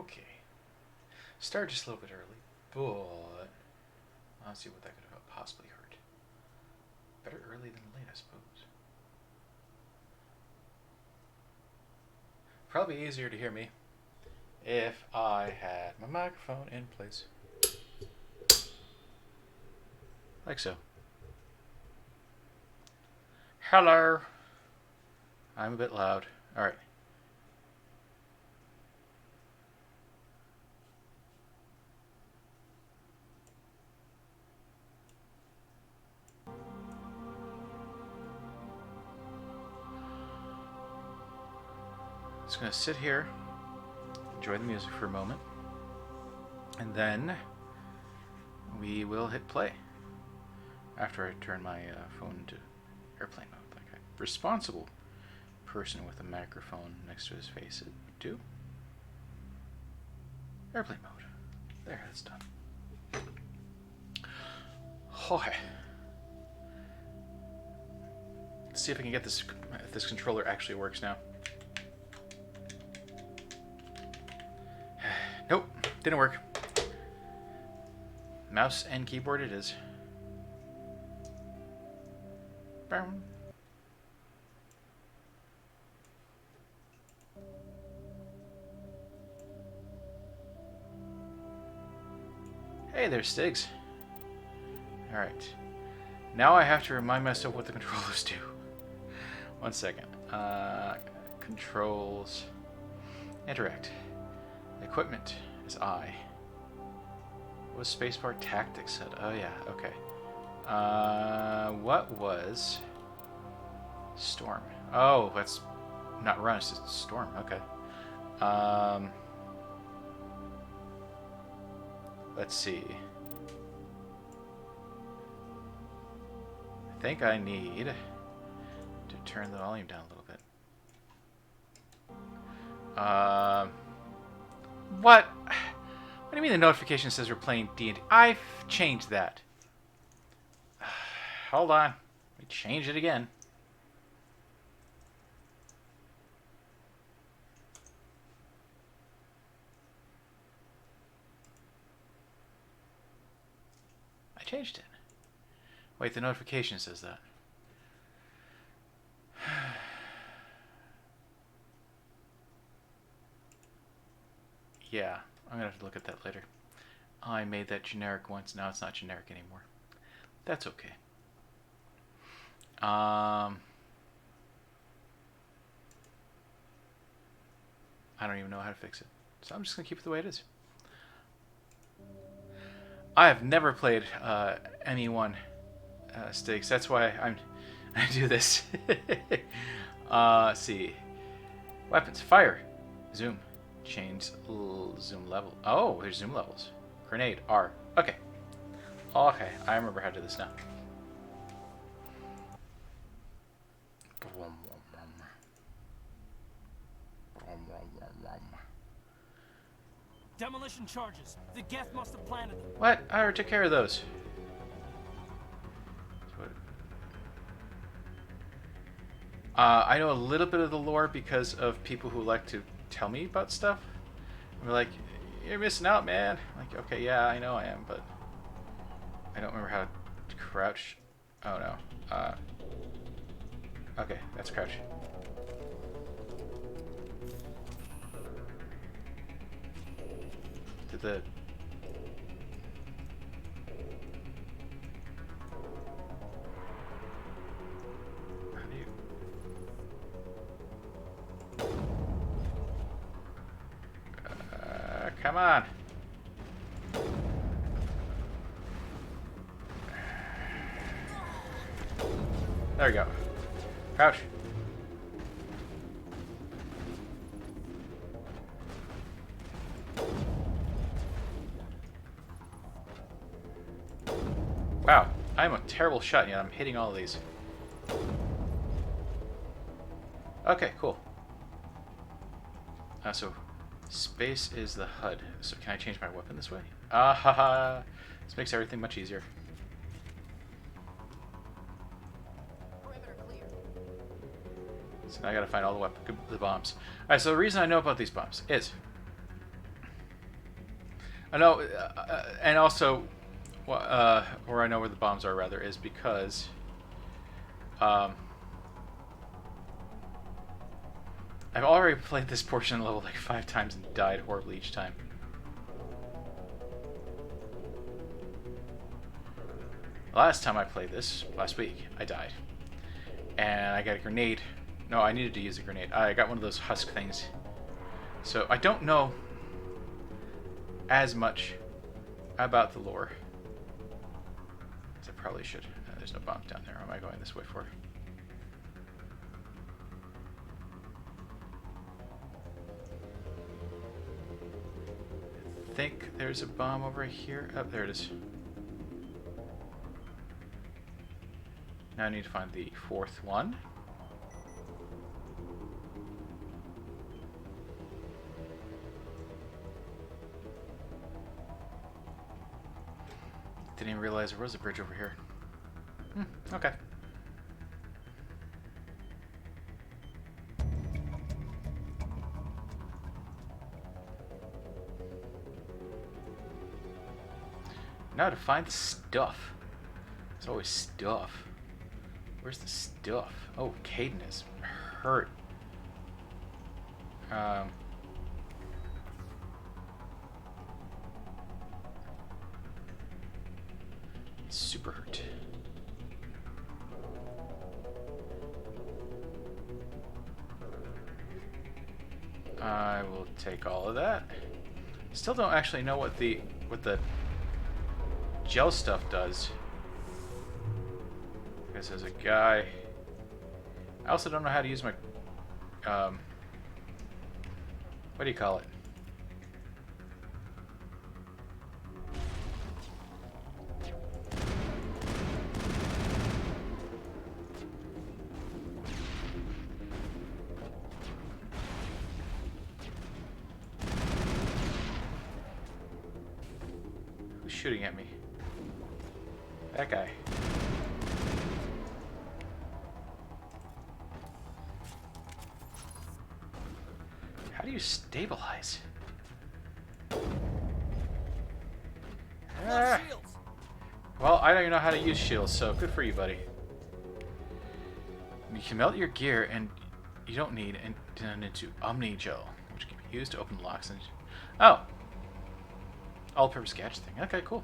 Okay. Start just a little bit early, but let's see what that could have possibly hurt. Better early than late, I suppose. Probably easier to hear me if I had my microphone in place. Like so. Hello. I'm a bit loud. Alright. Just gonna sit here, enjoy the music for a moment, and then we will hit play after I turn my phone into airplane mode, like a responsible person with a microphone next to his face would do. Airplane mode. There, that's done. Okay. Let's see if I can get this, if this controller actually works now. Nope, didn't work. Mouse and keyboard it is. Boom. Hey, there's Stiggs. Alright. Now I have to remind myself what the controllers do. One second. Controls. Interact. Equipment is I. What was spacebar tactics said? Oh yeah, okay. What was storm? Oh, that's not run, it's just storm. Okay. Let's see. I think I need to turn the volume down a little bit. What? What do you mean the notification says we're playing D&D? I've changed that. Hold on. Let me change it again. I changed it. Wait, the notification says that. Yeah, I'm gonna have to look at that later. I made that generic once, now it's not generic anymore. That's okay. I don't even know how to fix it. So I'm just gonna keep it the way it is. I have never played ME1 Stiggs. That's why I do this. Let's see. Weapons. Fire. Zoom. Change zoom level. Oh, there's zoom levels. Grenade. R. Okay. Okay, I remember how to do this now. Demolition charges. The Geth must have planted them. What? I already took care of those. I know a little bit of the lore because of people who like to tell me about stuff. We're like, you're missing out, man. I'm like, okay, yeah, I know I am, but I don't remember how to crouch. Oh no. Okay, that's crouch. Did the come on. There we go. Crouch. Wow, I'm a terrible shot, yet I'm hitting all of these. Okay, cool. So space is the HUD. So can I change my weapon this way? Ah ha ha! This makes everything much easier. So now I gotta find all the bombs. Alright, so the reason I know about these bombs is I know, and also, or I know where the bombs are rather, is because um, I've already played this portion of the level like 5 times and died horribly each time. Last time I played this, last week, I died. And I got a grenade. No, I needed to use a grenade. I got one of those husk things. So I don't know as much about the lore as I probably should. There's no bomb down there. What am I going this way for? I think there's a bomb over here. Oh, there it is. Now I need to find the 4th one. Didn't even realize there was a bridge over here. Okay. Now to find the stuff. There's always stuff. Where's the stuff? Oh, Caden is hurt. He's super hurt. I will take all of that. Still don't actually know what the gel stuff does. Because there's a guy. I also don't know how to use my what do you call it? Who's shooting at me? That guy. How do you stabilize? Ah. Well, I don't even know how to use shields, so good for you, buddy. You can melt your gear, and you don't need and turn into Omni Gel, which can be used to open locks and... Oh! All-purpose gadget thing. Okay, cool.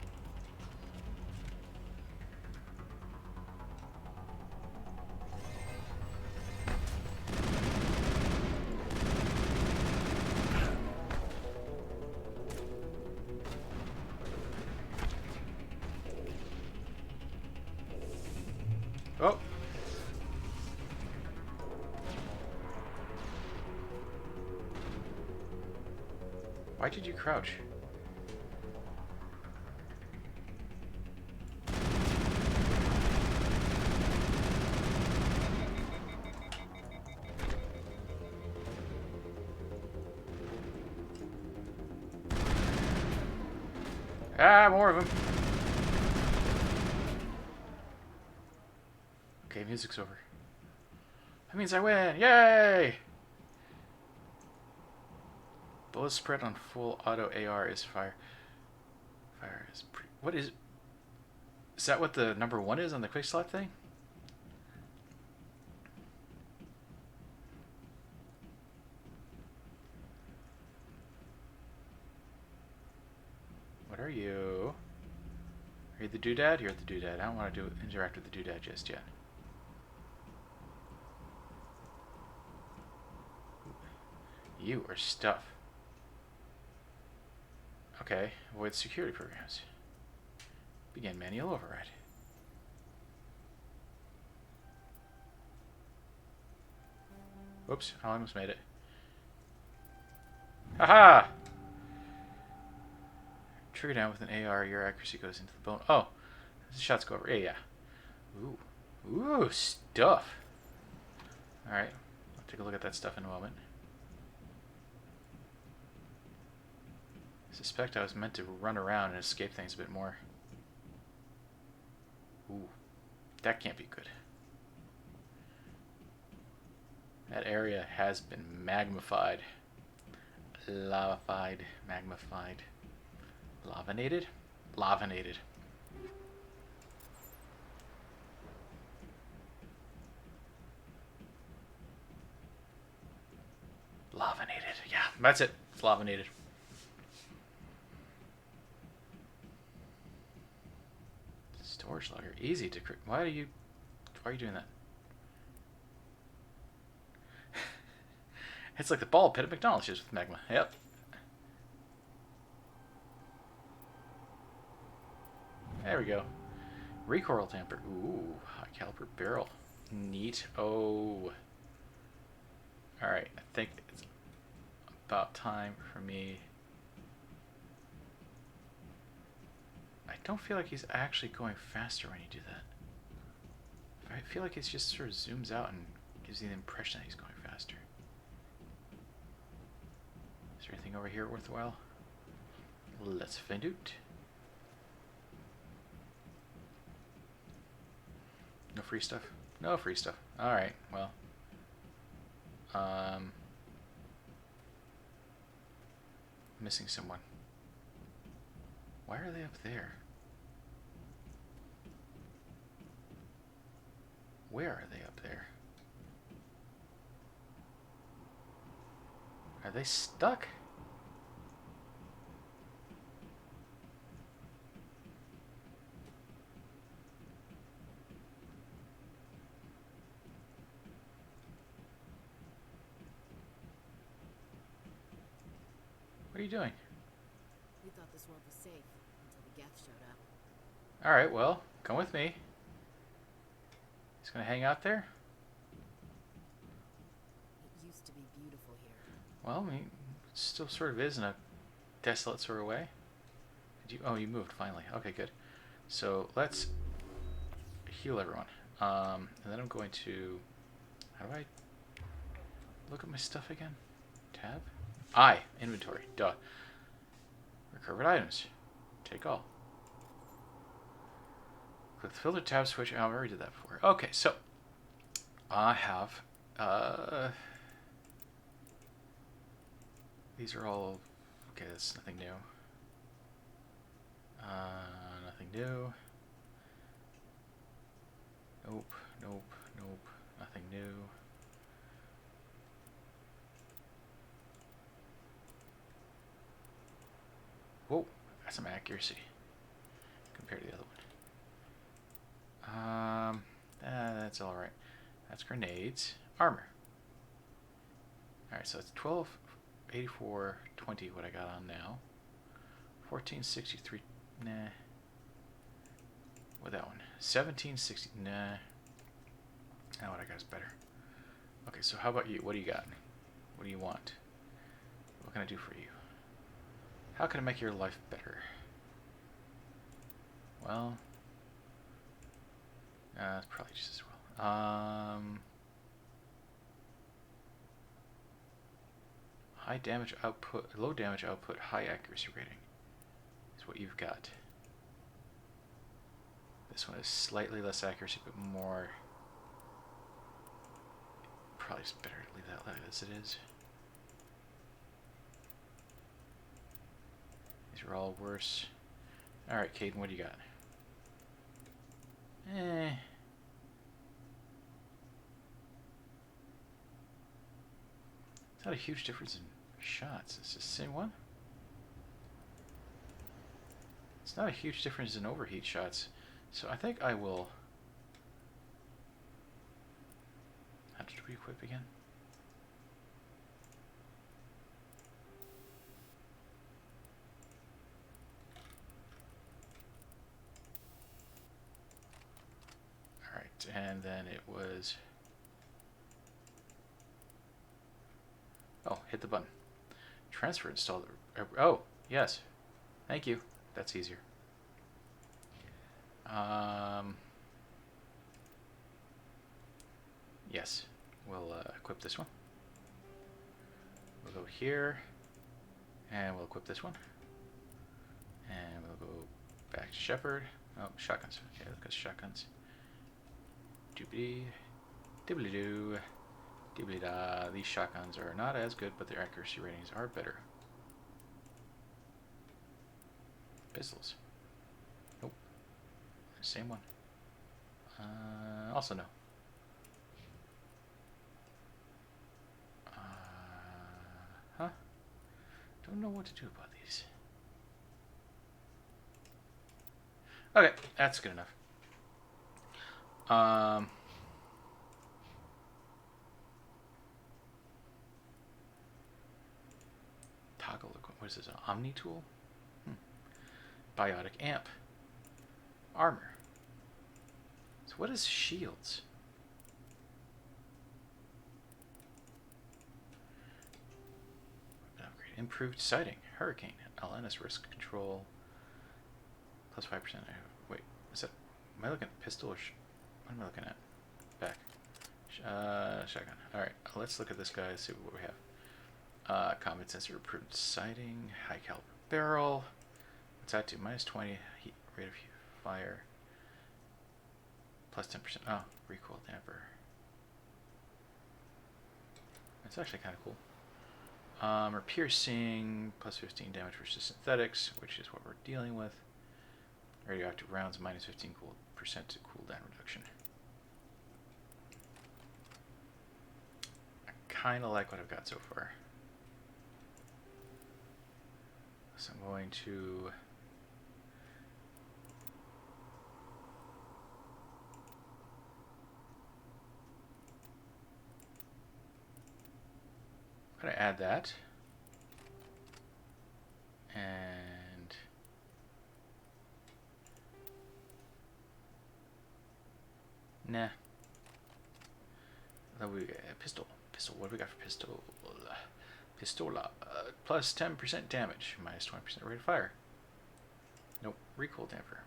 Oh! Why did you crouch? Ah, more of them. Okay, music's over. That means I win! Yay! Bullet spread on full auto AR is fire. Fire is what is... Is that what the number 1 is on the quick slot thing? What are you? Are you the doodad? You're the doodad. I don't want to interact with the doodad just yet. You are stuff. Okay, avoid security programs. Begin manual override. Whoops, I almost made it. Haha! Trigger down with an AR, your accuracy goes into the bone. Oh, the shots go over. Yeah. Ooh. Ooh, stuff. Alright, I'll take a look at that stuff in a moment. I suspect I was meant to run around and escape things a bit more. Ooh, that can't be good. That area has been magnified. Lavified. Magnified. Lavinated? Lavinated. Lavinated. Yeah, that's it. It's lavinated. Storage logger. Easy to... Why are you doing that? It's like the ball pit at McDonald's just with magma. Yep. There we go. Recoil tamper. Ooh, high caliber barrel. Neat. Oh. Alright, I think it's about time for me. I don't feel like he's actually going faster when you do that. I feel like it just sort of zooms out and gives you the impression that he's going faster. Is there anything over here worthwhile? Let's find out. No free stuff? No free stuff. Alright, well. Missing someone. Why are they up there? Where are they up there? Are they stuck? What are you doing? We thought this world was safe until the Geth showed up. Alright, well, come with me. He's gonna hang out there? It used to be beautiful here. Well, I mean, it still sort of is in a desolate sort of way. Did you? Oh, you moved finally. Okay, good. So let's heal everyone. And then I'm going to... How do I look at my stuff again? Tab? I. Inventory. Duh. Recovered items. Take all. Click the filter tab switch. Oh, I already did that before. Okay, so I have these are all okay. That's nothing new. Nothing new. Nope. Nope. Nope. Nothing new. Whoa, that's some accuracy compared to the other one. That's all right. That's grenades. Armor. All right, so it's 12, 84, 20. What I got on now. 1463. Nah. What that one? 1760. Nah. Now what I got is better. Okay, so how about you? What do you got? What do you want? What can I do for you? How can I make your life better? Well, it's probably just as well. High damage output, low damage output, high accuracy rating is what you've got. This one is slightly less accuracy, but more. Probably just better to leave that as it is. These are all worse. Alright, Caden, what do you got? It's not a huge difference in shots. It's the same one. It's not a huge difference in overheat shots. So I think I will... How did we equip again? Alright, and then it was... Oh, hit the button. Transfer installed. Oh, yes. Thank you. That's easier. Yes, we'll equip this one. We'll go here, and we'll equip this one. And we'll go back to Shepherd. Oh, shotguns. Okay, look at shotguns. Doobly, dibbly doo, dibbly da. These shotguns are not as good, but their accuracy ratings are better. pistols. Nope. Same one. Also no. Huh? Don't know what to do about these. Okay, that's good enough. Toggle. What is this? An Omni tool? Biotic amp. Armor. So what is shields? Weapon upgrade. Improved sighting. Hurricane. LNS risk control. Plus 5%. Wait, is that? Am I looking at pistol or? What am I looking at? Back. Shotgun. All right, let's look at this guy. Let's see what we have. Combat sensor. Improved sighting. High caliber barrel. What's that do? Minus 20 heat rate of fire. Plus 10%. Oh, recoil damper. That's actually kind of cool. Or piercing. Plus 15 damage versus synthetics, which is what we're dealing with. Radioactive rounds. Minus 15% to cooldown reduction. I kind of like what I've got so far. So I'm going to add that, and nah. Then we pistol. What do we got for pistol? Pistola. Plus 10% damage, minus 20% rate of fire. Nope. Recoil damper.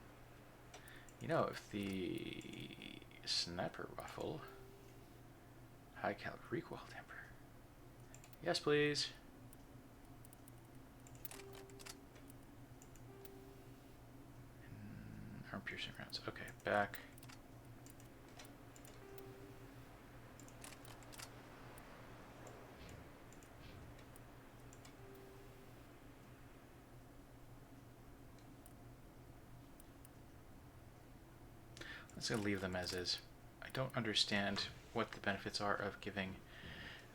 You know, if the sniper rifle, high caliber recoil damper. Yes, please. Arm piercing rounds. Okay, back. Let's gonna leave them as is. I don't understand what the benefits are of giving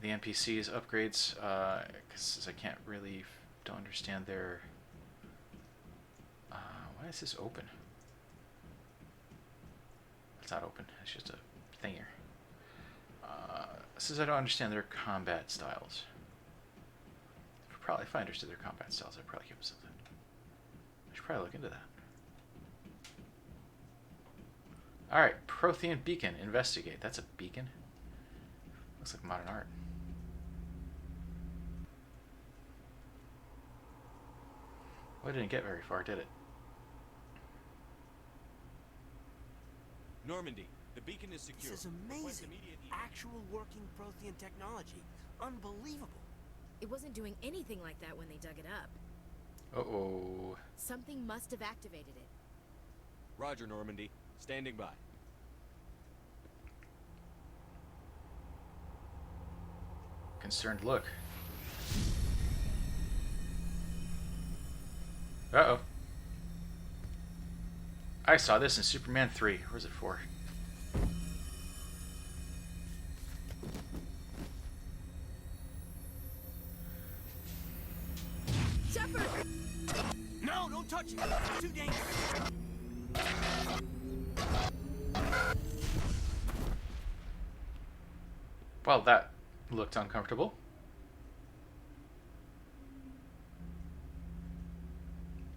the NPCs upgrades, because I can't really don't understand their. Why is this open? It's not open. It's just a thing here. Since I don't understand their combat styles, if I understood their combat styles, I'd probably give them something. I should probably look into that. All right, Prothean beacon. Investigate. That's a beacon. Looks like modern art. Well, it didn't get very far, did it? Normandy, the beacon is secure. This is amazing. Actual working Prothean technology. Unbelievable. It wasn't doing anything like that when they dug it up. Uh-oh. Something must have activated it. Roger, Normandy. Standing by. Concerned look. Uh-oh. I saw this in Superman 3. Where's it for? Shepard! No, don't touch it. It's too dangerous. Well, that looked uncomfortable.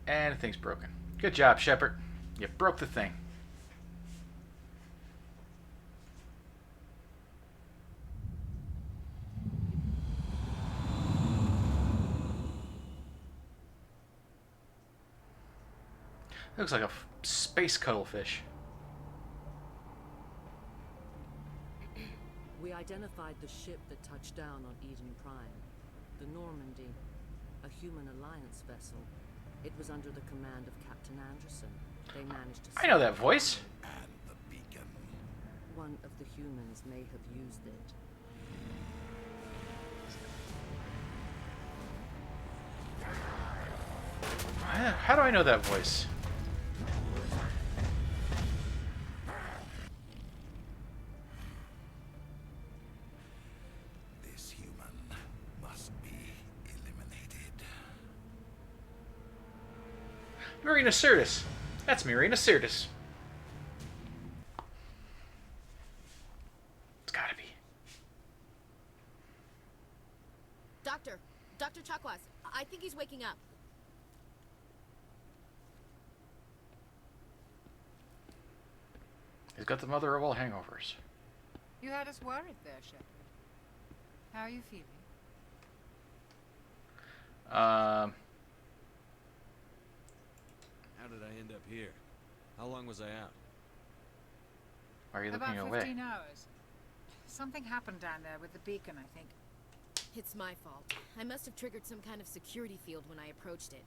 And the thing's broken. Good job, Shepard. You broke the thing. Looks like a space cuttlefish. We identified the ship that touched down on Eden Prime. The Normandy, a human alliance vessel. It was under the command of Captain Anderson. They managed to... I know that voice. And the beacon. One of the humans may have used it. Why How do I know that voice? This human must be eliminated. Marina Sirtis. That's Marina Sirtis. It's gotta be. Dr. Chakwas, I think he's waking up. He's got the mother of all hangovers. You had us worried there, Shepard. How are you feeling? How did I end up here? How long was I out? Why are you About looking 15 away? hours. Something happened down there with the beacon, I think. It's my fault. I must have triggered some kind of security field when I approached it.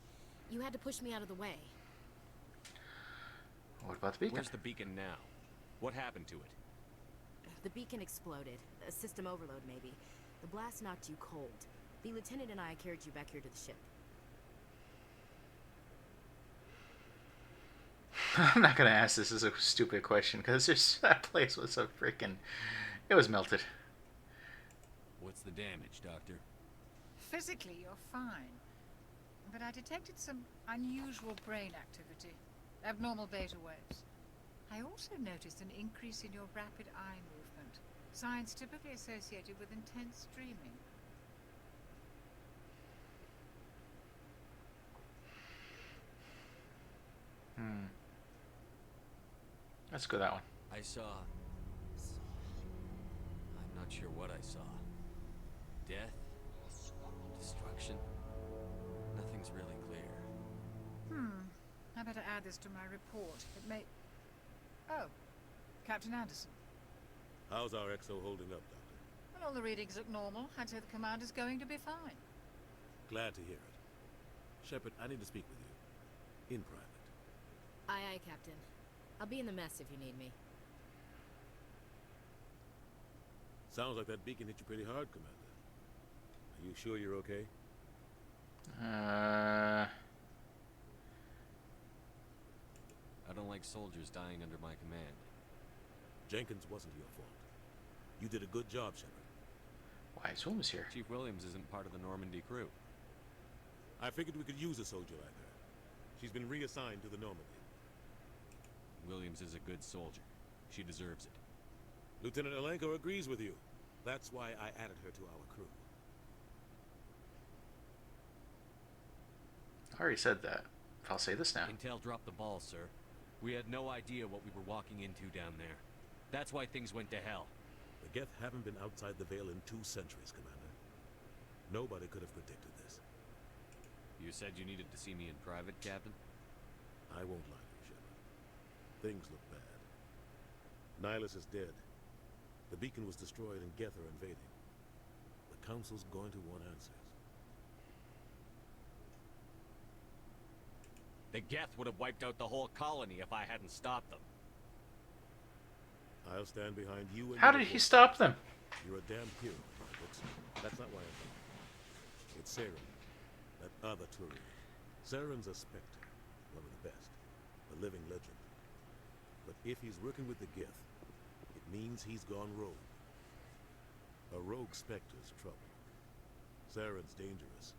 You had to push me out of the way. What about the beacon? Where's the beacon now? What happened to it? The beacon exploded. A system overload, maybe. The blast knocked you cold. The lieutenant and I carried you back here to the ship. I'm not gonna ask this as a stupid question because that place was a freaking. It was melted. What's the damage, Doctor? Physically, you're fine. But I detected some unusual brain activity. Abnormal beta waves. I also noticed an increase in your rapid eye movement. Signs typically associated with intense dreaming. Let's go that one. I saw... I'm not sure what I saw. Death? Destruction? Nothing's really clear. I better add this to my report. It may... Oh, Captain Anderson. How's our XO holding up, Doctor? Well, all the readings look normal. I'd say the commander's going to be fine. Glad to hear it. Shepard, I need to speak with you. In private. Aye, aye, Captain. I'll be in the mess if you need me. Sounds like that beacon hit you pretty hard, Commander. Are you sure you're okay? I don't like soldiers dying under my command. Jenkins wasn't your fault. You did a good job, Shepard. Why is Holmes here? Chief Williams isn't part of the Normandy crew. I figured we could use a soldier like her. She's been reassigned to the Normandy. Williams is a good soldier. She deserves it. Lieutenant Alenko agrees with you. That's why I added her to our crew. I already said that. I'll say this now. Intel dropped the ball, sir. We had no idea what we were walking into down there. That's why things went to hell. The Geth haven't been outside the Veil in 2 centuries, Commander. Nobody could have predicted this. You said you needed to see me in private, Captain? I won't lie to you, Shepard. Things look bad. Nihilus is dead. The beacon was destroyed and Geth are invading. The Council's going to want answers. The Geth would have wiped out the whole colony if I hadn't stopped them. I'll stand behind you and How your did he boys. stop them? You're a damn hero in my books. That's not why I'm here. It's Saren, that other Turian. Saren's a Spectre, one of the best, a living legend. But if he's working with the Geth, it means he's gone rogue. A rogue Spectre's trouble. Saren's dangerous,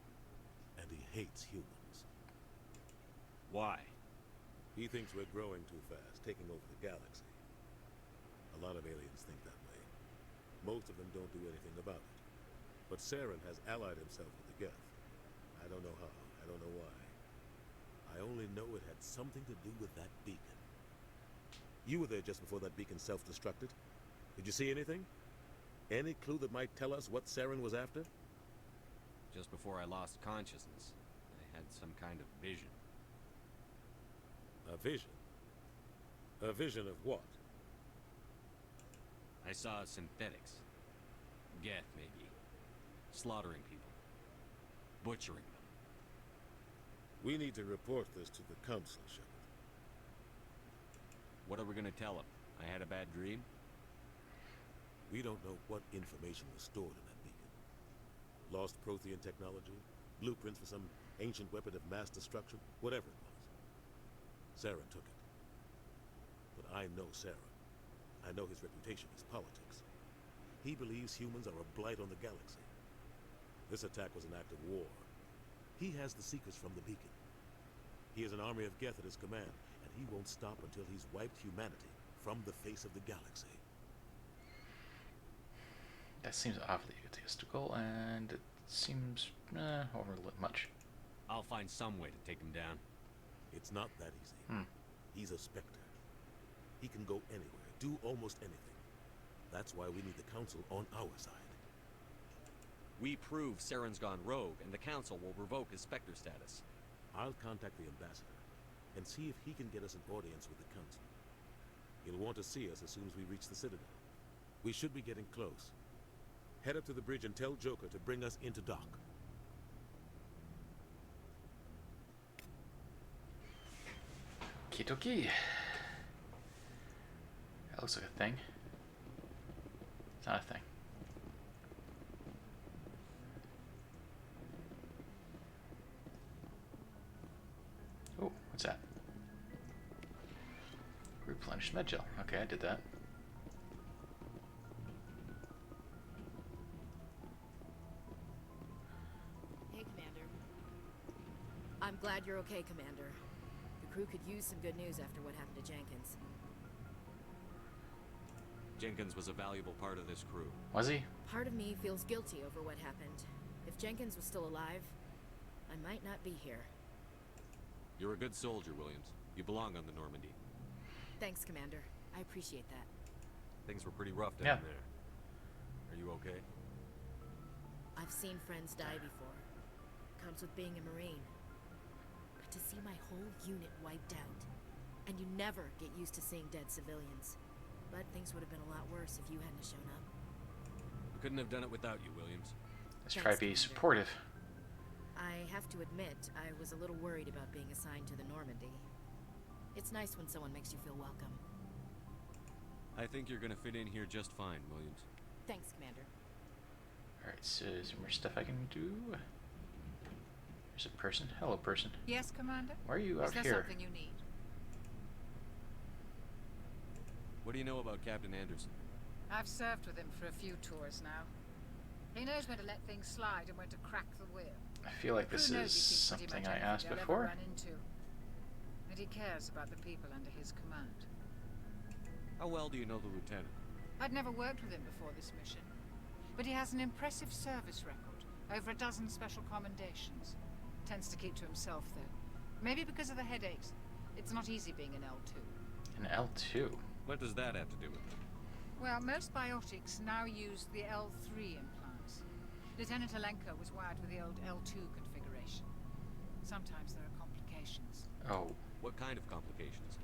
and he hates humans. Why? He thinks we're growing too fast, taking over the galaxy. A lot of aliens think that way. Most of them don't do anything about it. But Saren has allied himself with the Geth. I don't know how, I don't know why. I only know it had something to do with that beacon. You were there just before that beacon self-destructed. Did you see anything? Any clue that might tell us what Saren was after? Just before I lost consciousness, I had some kind of vision. A vision? A vision of what? I saw synthetics. Geth, maybe. Slaughtering people. Butchering them. We need to report this to the Council, Shepard. What are we gonna tell them? I had a bad dream? We don't know what information was stored in that beacon. Lost Prothean technology? Blueprints for some ancient weapon of mass destruction, whatever it was. Saren took it. But I know Saren. I know his reputation is politics. He believes humans are a blight on the galaxy. This attack was an act of war. He has the secrets from the beacon. He has an army of Geth at his command, and he won't stop until he's wiped humanity from the face of the galaxy. That seems awfully egotistical, and it seems overly much. I'll find some way to take him down. It's not that easy. He's a Spectre. He can go anywhere, do almost anything. That's why we need the Council on our side. We prove Saren's gone rogue, and the Council will revoke his Spectre status. I'll contact the ambassador and see if he can get us an audience with the Council. He'll want to see us as soon as we reach the Citadel. We should be getting close. Head up to the bridge and tell Joker to bring us into dock. Okie. That looks like a thing. It's not a thing. Oh, what's that? Replenish med gel. Okay, I did that. Hey, Commander. I'm glad you're okay, Commander. The crew could use some good news after what happened to Jenkins. Jenkins was a valuable part of this crew. Was he? Part of me feels guilty over what happened. If Jenkins was still alive, I might not be here. You're a good soldier, Williams. You belong on the Normandy. Thanks, Commander. I appreciate that. Things were pretty rough down there. Are you okay? I've seen friends die before. Comes with being a Marine. But to see my whole unit wiped out, and you never get used to seeing dead civilians. But things would have been a lot worse if you hadn't shown up. We couldn't have done it without you, Williams. Let's try to be Commander. supportive. I have to admit, I was a little worried about being assigned to the Normandy. It's nice when someone makes you feel welcome. I think you're gonna fit in here just fine, Williams. Thanks, Commander. Alright, so is there more stuff I can do? There's a person. Hello, person. Yes, Commander? Why are you Is out there here? something you need? What do you know about Captain Anderson? I've served with him for a few tours now. He knows when to let things slide and when to crack the whip. I feel like The this crew knows is he sees pretty something much I anything asked they'll ever before. run into. And he cares about the people under his command. How well do you know the lieutenant? I'd never worked with him before this mission, but he has an impressive service record, over a dozen special commendations. Tends to keep to himself, though. Maybe because of the headaches. It's not easy being an L2. An L2. What does that have to do with it? Well, most biotics now use the L3 implants. Lieutenant Alenko was wired with the old L2 configuration. Sometimes there are complications. Oh, What kind of complications?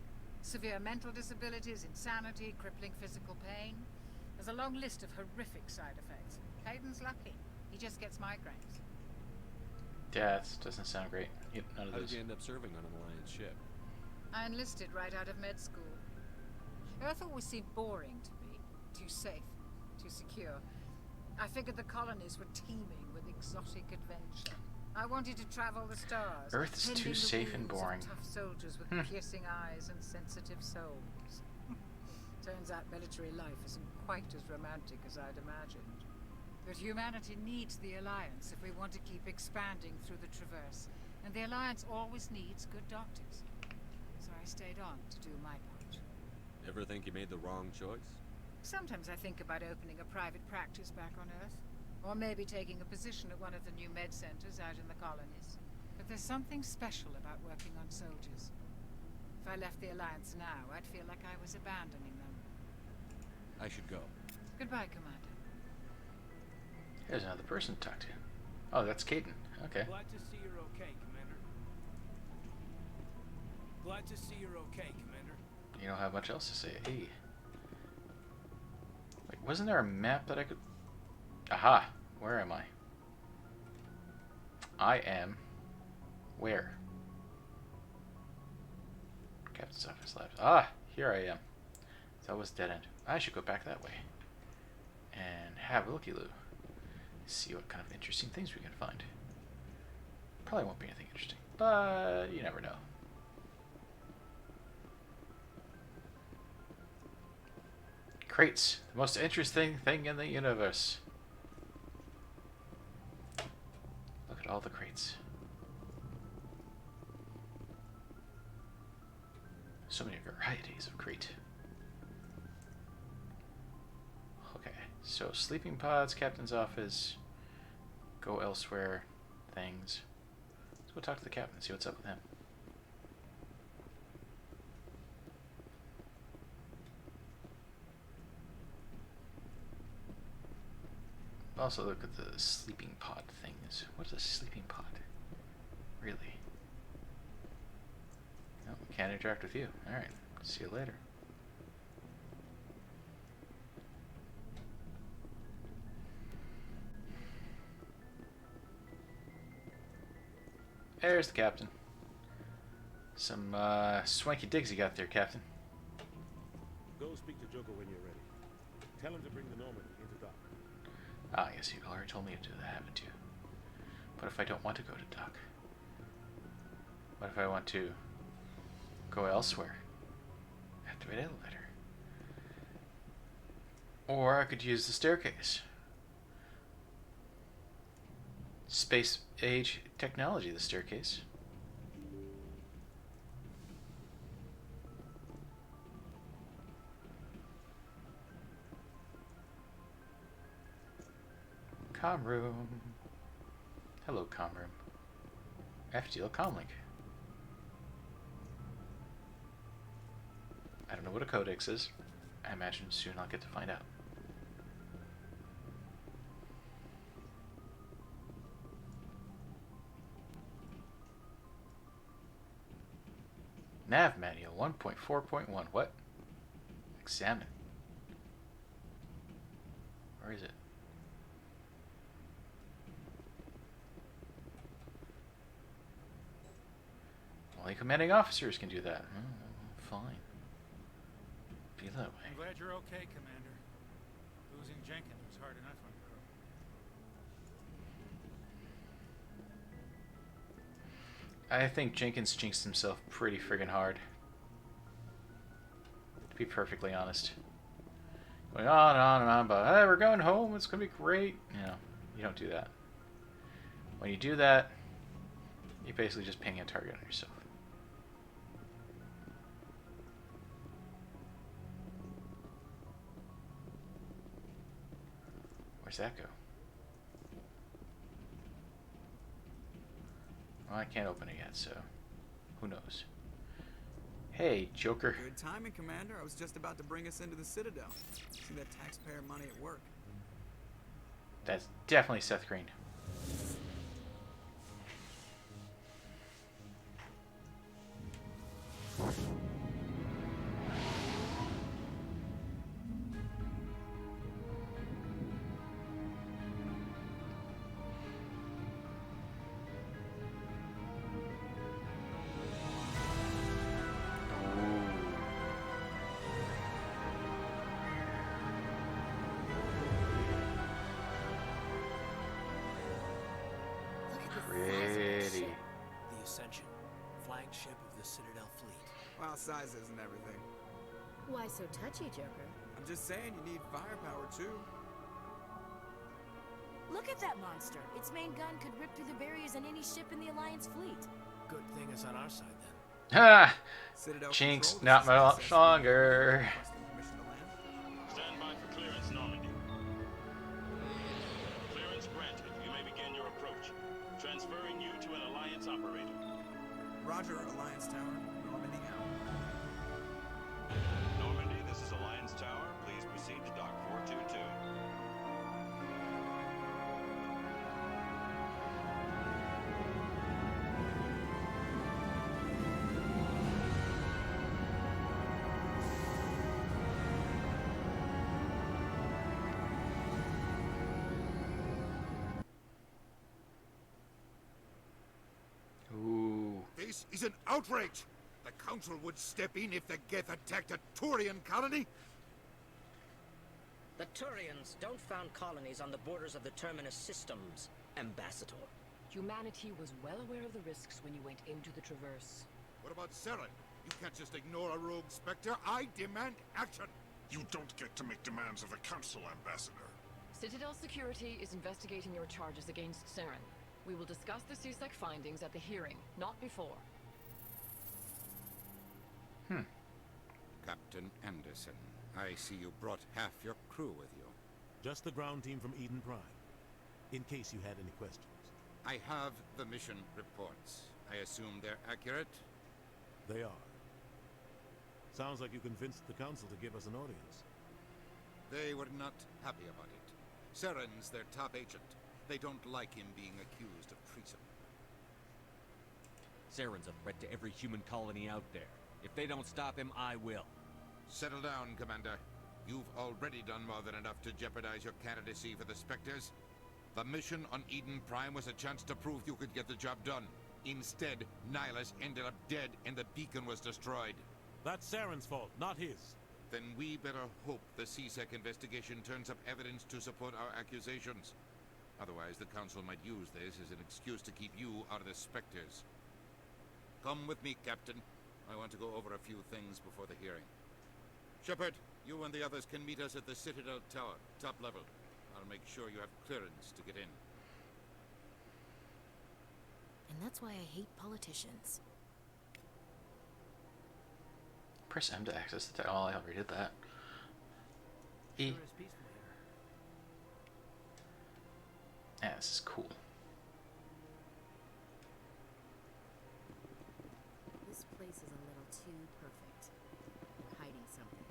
Severe mental disabilities, insanity, crippling physical pain. There's a long list of horrific side effects. Hayden's lucky. He just gets migraines. death doesn't sound great. Yep, none of How did those. you end up serving on an Alliance ship? I enlisted right out of med school. Earth always seemed boring to me. Too safe, too secure. I figured the colonies were teeming with exotic adventure. I wanted to travel the stars. Earth is tending too the safe and wounds of boring. Tough soldiers with Hmm. piercing eyes and sensitive souls. Turns out military life isn't quite as romantic as I'd imagined. But humanity needs the Alliance if we want to keep expanding through the Traverse. And the Alliance always needs good doctors. So I stayed on to do my part. Ever think you made the wrong choice? Sometimes I think about opening a private practice back on Earth. Or maybe taking a position at one of the new med centers out in the colonies. But there's something special about working on soldiers. If I left the Alliance now, I'd feel like I was abandoning them. I should go. Goodbye, Commander. Here's another person to talk to. Oh, that's Caden. Okay. Glad to see you're okay, Commander. Glad to see you're okay, Commander. You don't have much else to say. Hey. Wait, wasn't there a map that I could... Aha! Where am I? I am... Where? Captain's office labs. Ah! Here I am. That was dead end. I should go back that way. And have a looky-loo. See what kind of interesting things we can find. Probably won't be anything interesting, but you never know. Crates, the most interesting thing in the universe. Look at all the crates. So many varieties of crate. Okay, so sleeping pods, captain's office, go elsewhere, things. Let's go talk to the captain and see what's up with him. Also look at the sleeping pod things. What is a sleeping pod? Really? No, can't interact with you. Alright, see you later. There's the captain. Some swanky digs you got there, Captain. Go speak to Joker when you're ready. Tell him to bring the Normandy into dock. Ah, yes, you already told me to do that, haven't you? What if I don't want to go to dock? What if I want to go elsewhere? Activate elevator. Or I could use the staircase. Space age technology, the staircase. Com room. Hello, com room. FTL comlink. I don't know what a codex is. I imagine soon I'll get to find out. Nav manual 1.4.1. What? Examine. Where is it? Only commanding officers can do that. Fine. Be that way. I'm glad you're okay, Commander. Losing Jenkins was hard enough on your own. I think Jenkins jinxed himself pretty friggin' hard. To be perfectly honest. Going on and on and on about, hey, we're going home, it's gonna be great. You know, you don't do that. When you do that, you basically just ping a target on yourself. Where's that go? Well, I can't open it yet, so who knows? Hey, Joker. Good timing, Commander. I was just about to bring us into the Citadel. See that taxpayer money at work. That's definitely Seth Green. Pretty. The Ascension, flagship of the Citadel fleet. Well, size isn't everything. Why so touchy, Joker? I'm just saying you need firepower, too. Look at that monster. Its main gun could rip through the barriers in any ship in the Alliance fleet. Good thing it's on our side then. Ha! Citadel Jinx, Control, not this is much SSC. longer. Requesting permission to land. Stand by for clearance, Normandy. Clearance granted. You may begin your approach. Transferring you to an Alliance operator. Roger, Alliance Tower. Normandy out. Normandy, this is Alliance Tower. Please proceed to Dock 422. Ooh. This is an outrage! The Council would step in if the Geth attacked a Turian colony? The Turians don't found colonies on the borders of the Terminus systems, Ambassador. Humanity was well aware of the risks when you went into the Traverse. What about Saren? You can't just ignore a rogue Spectre. I demand action! You don't get to make demands of the Council, Ambassador. Citadel Security is investigating your charges against Saren. We will discuss the CSEC findings at the hearing, not before. Captain Anderson, I see you brought half your crew with you. Just the ground team from Eden Prime, in case you had any questions. I have the mission reports. I assume they're accurate? They are. Sounds like you convinced the Council to give us an audience. They were not happy about it. Saren's their top agent. They don't like him being accused of treason. Saren's a threat to every human colony out there. If they don't stop him, I will. Settle down, Commander. You've already done more than enough to jeopardize your candidacy for the Spectres. The mission on Eden Prime was a chance to prove you could get the job done. Instead, Nihilus ended up dead and the beacon was destroyed. That's Saren's fault, not his. Then we better hope the CSEC investigation turns up evidence to support our accusations. Otherwise, the Council might use this as an excuse to keep you out of the Spectres. Come with me, Captain. I want to go over a few things before the hearing. Shepard, you and the others can meet us at the Citadel Tower, top level. I'll make sure you have clearance to get in. And that's why I hate politicians. Press M to access the oh, I already did that. E. Sure is peaceful here. Yeah, this is cool. This place is a little too perfect. We're hiding something.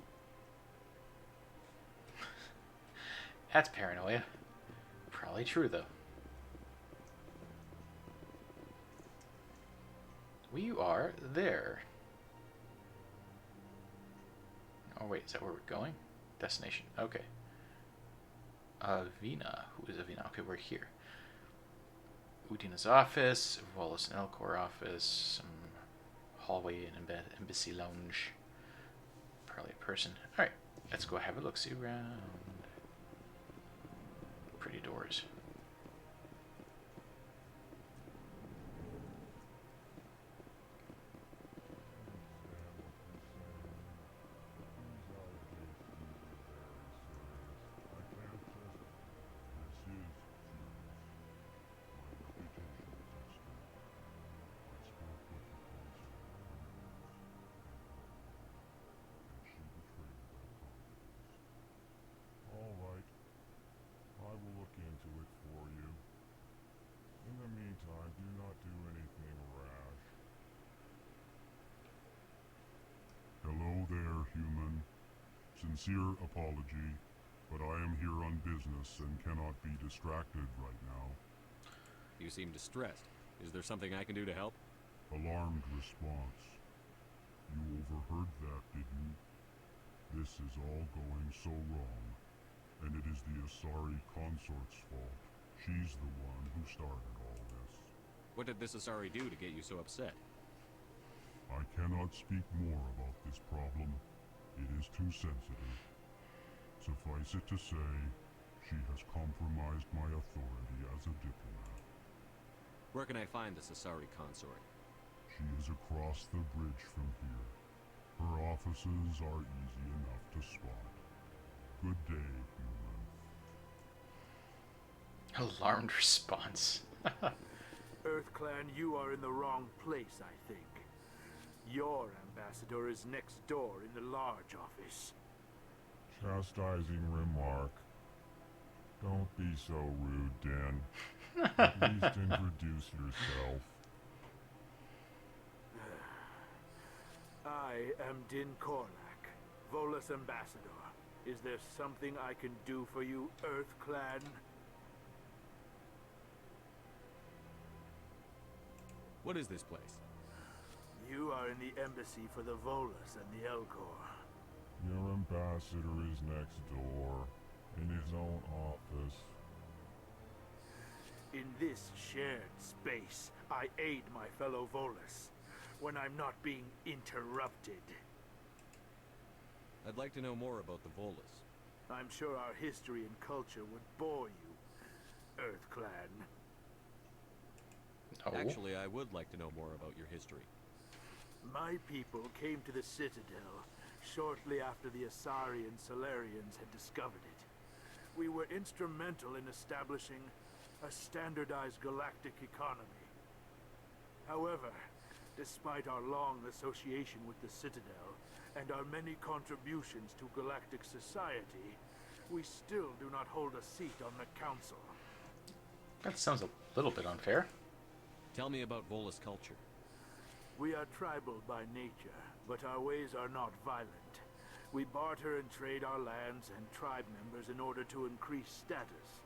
That's paranoia. Probably true, though. We are there. Oh, wait, is that where we're going? Destination. Okay. Avina. Who is Avina? Okay, we're here. Udina's office, Volus and Elcor office, some hallway and embassy lounge. Probably a person. Alright, let's go have a look-see around. Pretty doors. Sincere apology, but I am here on business and cannot be distracted right now. You seem distressed. Is there something I can do to help? Alarmed response. You overheard that, did you? This is all going so wrong, and it is the Asari consort's fault. She's the one who started all this. What did this Asari do to get you so upset? I cannot speak more about this problem. It is too sensitive. Suffice it to say, she has compromised my authority as a diplomat. Where can I find this Asari consort? She is across the bridge from here. Her offices are easy enough to spot. Good day, human. Alarmed response. EarthClan, you are in the wrong place, I think. Your ambassador is next door in the large office. Chastising remark. Don't be so rude, Dan. At least introduce yourself. I am Din Korlak, Volus ambassador. Is there something I can do for you, EarthClan? What is this place? You are in the embassy for the Volus and the Elcor. Your ambassador is next door, in his own office. In this shared space, I aid my fellow Volus when I'm not being interrupted. I'd like to know more about the Volus. I'm sure our history and culture would bore you, EarthClan. Oh. Actually, I would like to know more about your history. My people came to the Citadel shortly after the Asari and Solarians had discovered it. We were instrumental in establishing a standardized galactic economy. However, despite our long association with the Citadel and our many contributions to galactic society, we still do not hold a seat on the Council. That sounds a little bit unfair. Tell me about Volus culture. We are tribal by nature, but our ways are not violent. We barter and trade our lands and tribe members in order to increase status.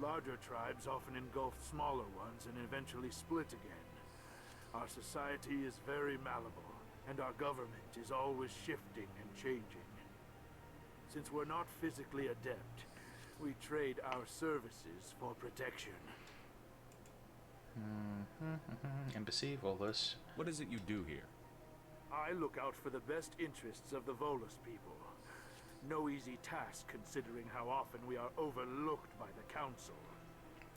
Larger tribes often engulf smaller ones and eventually split again. Our society is very malleable, and our government is always shifting and changing. Since we're not physically adept, we trade our services for protection. Embassy, Volus. What is it you do here? I look out for the best interests of the Volus people. No easy task considering how often we are overlooked by the Council.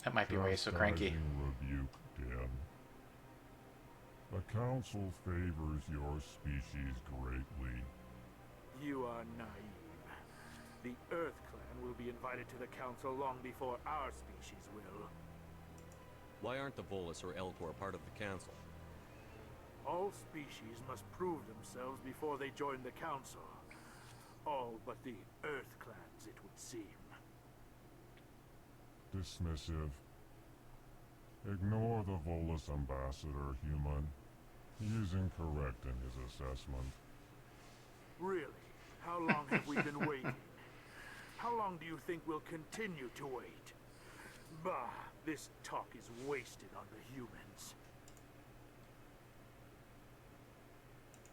That might be why he's so cranky. Rebuke, Dan. The Council favors your species greatly. You are naive. The Earth Clan will be invited to the Council long before our species will. Why aren't the Volus or Elcor part of the Council? All species must prove themselves before they join the Council. All but the Earth Clans, it would seem. Dismissive. Ignore the Volus ambassador, human. He is incorrect in his assessment. Really? How long have we been waiting? How long do you think we'll continue to wait? Bah, this talk is wasted on the humans.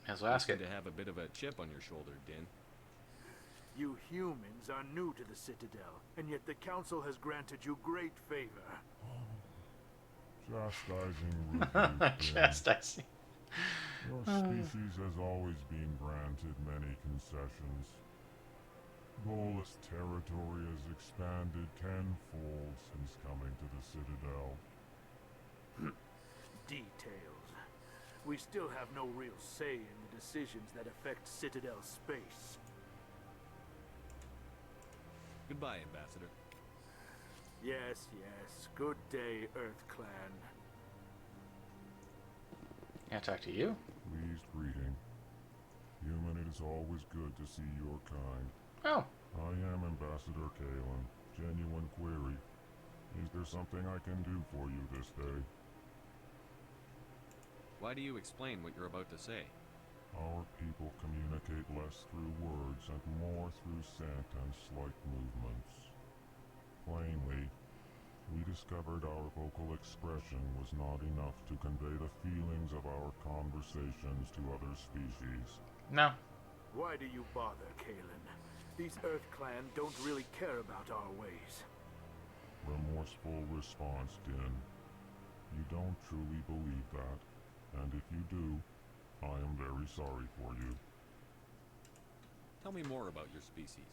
As well ask You it. seem to have a bit of a chip on your shoulder, Din. You humans are new to the Citadel, and yet the Council has granted you great favor. Chastising rebuke, Dan. Chastising. Your species has always been granted many concessions. Volus territory has expanded tenfold since coming to the Citadel. Details. We still have no real say in the decisions that affect Citadel space. Goodbye, Ambassador. Yes, yes. Good day, Earth Clan. Can I talk to you? Pleased greeting. Human, it is always good to see your kind. Oh. I am Ambassador Kalen. Genuine query. Is there something I can do for you this day? Why do you explain what you're about to say? Our people communicate less through words and more through scent and slight movements. Plainly, we discovered our vocal expression was not enough to convey the feelings of our conversations to other species. No. Why do you bother, Kalen? These Earth Clan don't really care about our ways. Remorseful response, Din. You don't truly believe that, and if you do, I am very sorry for you. Tell me more about your species.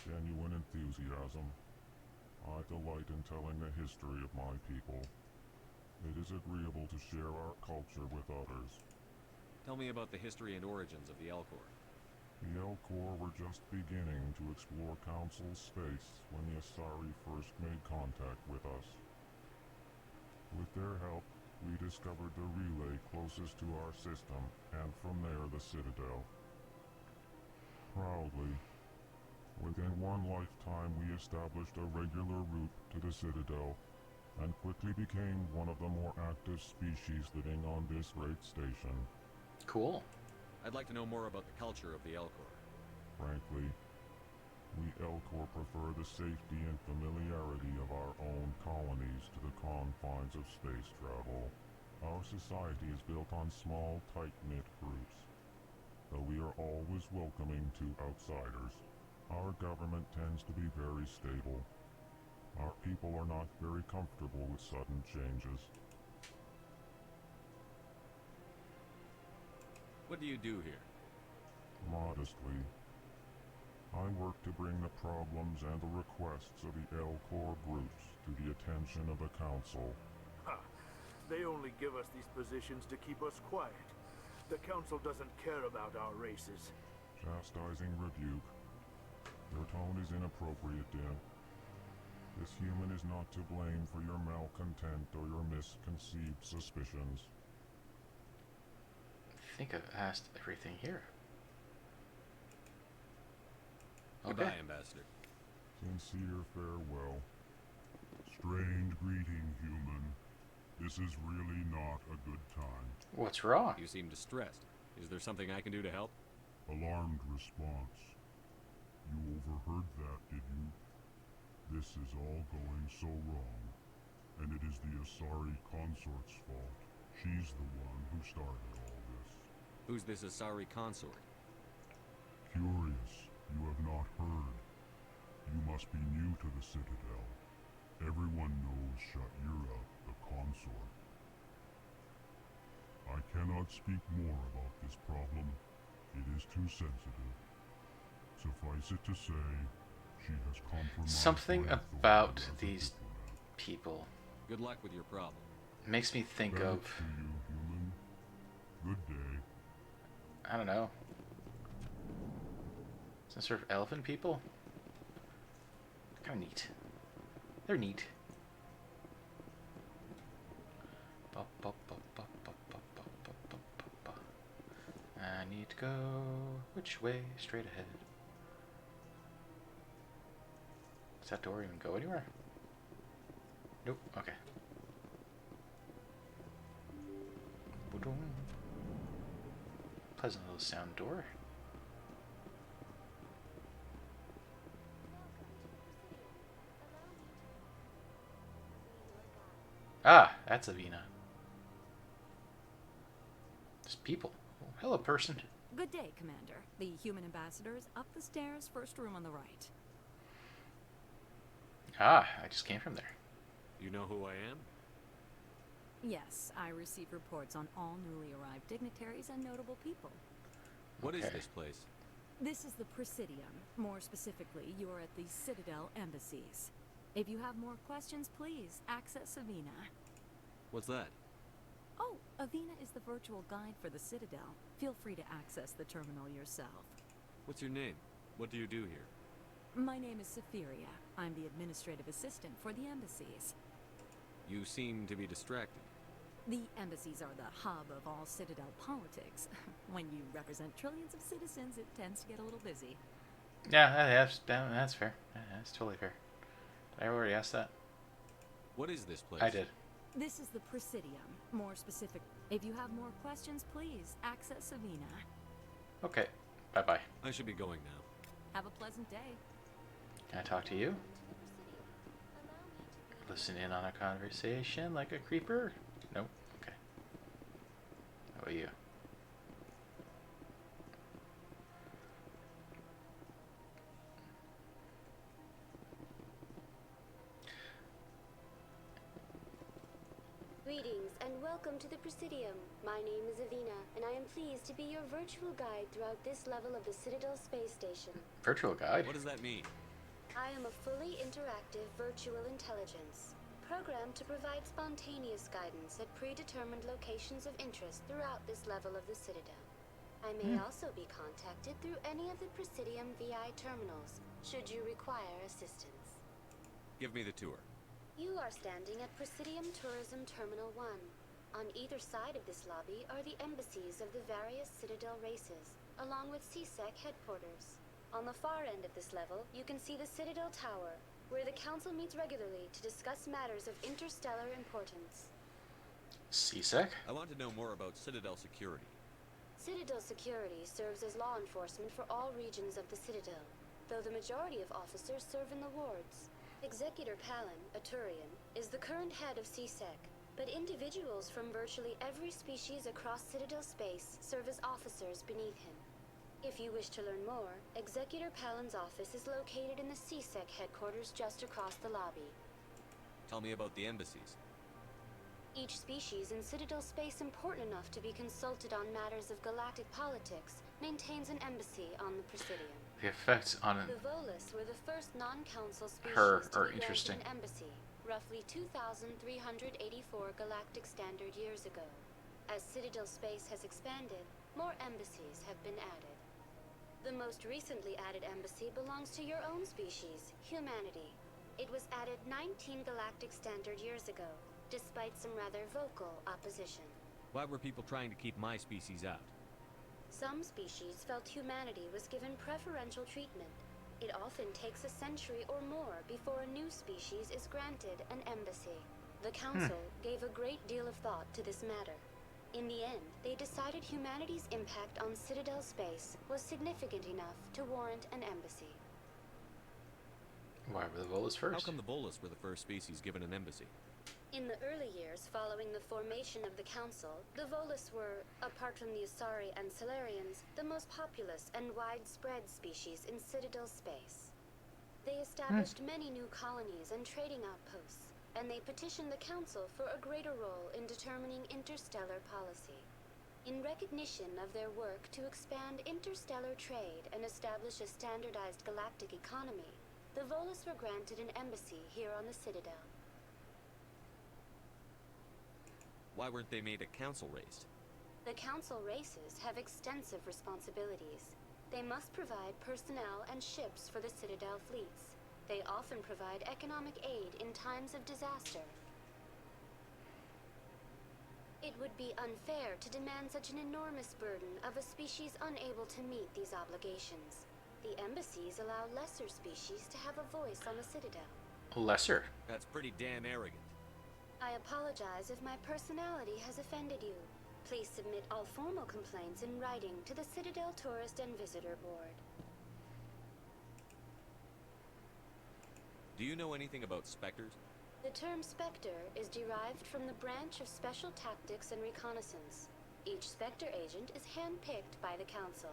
Genuine enthusiasm. I delight in telling the history of my people. It is agreeable to share our culture with others. Tell me about the history and origins of the Elcor. The Elcor were just beginning to explore Council space when the Asari first made contact with us. With their help, we discovered the relay closest to our system, and from there the Citadel. Proudly, within one lifetime we established a regular route to the Citadel, and quickly became one of the more active species living on this great station. Cool. I'd like to know more about the culture of the Elcor. Frankly, we Elcor prefer the safety and familiarity of our own colonies to the confines of space travel. Our society is built on small, tight-knit groups. Though we are always welcoming to outsiders, our government tends to be very stable. Our people are not very comfortable with sudden changes. What do you do here? Modestly, I work to bring the problems and the requests of the Elcor groups to the attention of the Council. Ha! they only give us these positions to keep us quiet. The Council doesn't care about our races. Chastising rebuke. Your tone is inappropriate, Dim. This human is not to blame for your malcontent or your misconceived suspicions. I think I've asked everything here. Goodbye, Ambassador. Sincere farewell. Strange greeting, human. This is really not a good time. What's wrong? You seem distressed. Is there something I can do to help? Alarmed response. You overheard that, did you? This is all going so wrong, and it is the Asari consort's fault. She's the one who started all this. Who's this Asari consort? Curious, you have not heard. You must be new to the Citadel. Everyone knows Sha'ira, the consort. I cannot speak more about this problem. It is too sensitive. Suffice it to say, she has compromised Something my about authority as a these diplomat. people Good luck with your problem. makes me think Thanks of, to you, human. Good day. I don't know, some sort of elephant people. Kind of neat. They're neat. I need to go which way? Straight ahead. Does that door even go anywhere? Nope. Okay. Boom. Pleasant little sound door. Ah, that's Avina. Just people. Oh, hello, person. Good day, Commander. The human ambassador is up the stairs, first room on the right. Ah, I just came from there. You know who I am? Yes, I receive reports on all newly arrived dignitaries and notable people. What is Okay. this place? This is the Presidium. More specifically, you are at the Citadel embassies. If you have more questions, please access Avina. What's that? Oh, Avina is the virtual guide for the Citadel. Feel free to access the terminal yourself. What's your name? What do you do here? My name is Safiria. I'm the administrative assistant for the embassies. You seem to be distracted. The embassies are the hub of all Citadel politics. When you represent trillions of citizens, it tends to get a little busy. Yeah, that's fair. Yeah, that's totally fair. Did I already ask that? What is this place? I did. This is the Presidium. More specific. If you have more questions, please access Avina. Okay. Bye-bye. I should be going now. Have a pleasant day. Can I talk to you? Listen in on a conversation like a creeper? Nope. Okay. How about you? Greetings and welcome to the Presidium. My name is Avina, and I am pleased to be your virtual guide throughout this level of the Citadel space station. Virtual guide? What does that mean? I am a fully interactive virtual intelligence, programmed to provide spontaneous guidance at predetermined locations of interest throughout this level of the Citadel. I may also be contacted through any of the Presidium VI terminals, should you require assistance. Give me the tour. You are standing at Presidium Tourism Terminal 1. On either side of this lobby are the embassies of the various Citadel races, along with CSEC headquarters. On the far end of this level, you can see the Citadel Tower, where the Council meets regularly to discuss matters of interstellar importance. CSEC? I want to know more about Citadel security. Citadel security serves as law enforcement for all regions of the Citadel, though the majority of officers serve in the wards. Executor Palin, a Turian, is the current head of CSEC, but individuals from virtually every species across Citadel space serve as officers beneath him. If you wish to learn more, Executor Palin's office is located in the CSEC headquarters just across the lobby. Tell me about the embassies. Each species in Citadel space important enough to be consulted on matters of galactic politics maintains an embassy on the Presidium. The effects on The Volus were the first non-council species her to are be granted interesting. an embassy, roughly 2,384 galactic standard years ago. As Citadel space has expanded, more embassies have been added. The most recently added embassy belongs to your own species, humanity. It was added 19 galactic standard years ago, despite some rather vocal opposition. Why were people trying to keep my species out? Some species felt humanity was given preferential treatment. It often takes a century or more before a new species is granted an embassy. The Council gave a great deal of thought to this matter. In the end, they decided humanity's impact on Citadel space was significant enough to warrant an embassy. Why were the Volus first? How come the Volus were the first species given an embassy? In the early years following the formation of the Council, the Volus were, apart from the Asari and Salarians, the most populous and widespread species in Citadel space. They established many new colonies and trading outposts, and they petitioned the Council for a greater role in determining interstellar policy. In recognition of their work to expand interstellar trade and establish a standardized galactic economy, the Volus were granted an embassy here on the Citadel. Why weren't they made a council race? The Council races have extensive responsibilities. They must provide personnel and ships for the Citadel fleets. They often provide economic aid in times of disaster. It would be unfair to demand such an enormous burden of a species unable to meet these obligations. The embassies allow lesser species to have a voice on the Citadel. Lesser? That's pretty damn arrogant. I apologize if my personality has offended you. Please submit all formal complaints in writing to the Citadel Tourist and Visitor Board. Do you know anything about Spectres? The term Spectre is derived from the branch of Special Tactics and Reconnaissance. Each Spectre agent is handpicked by the Council.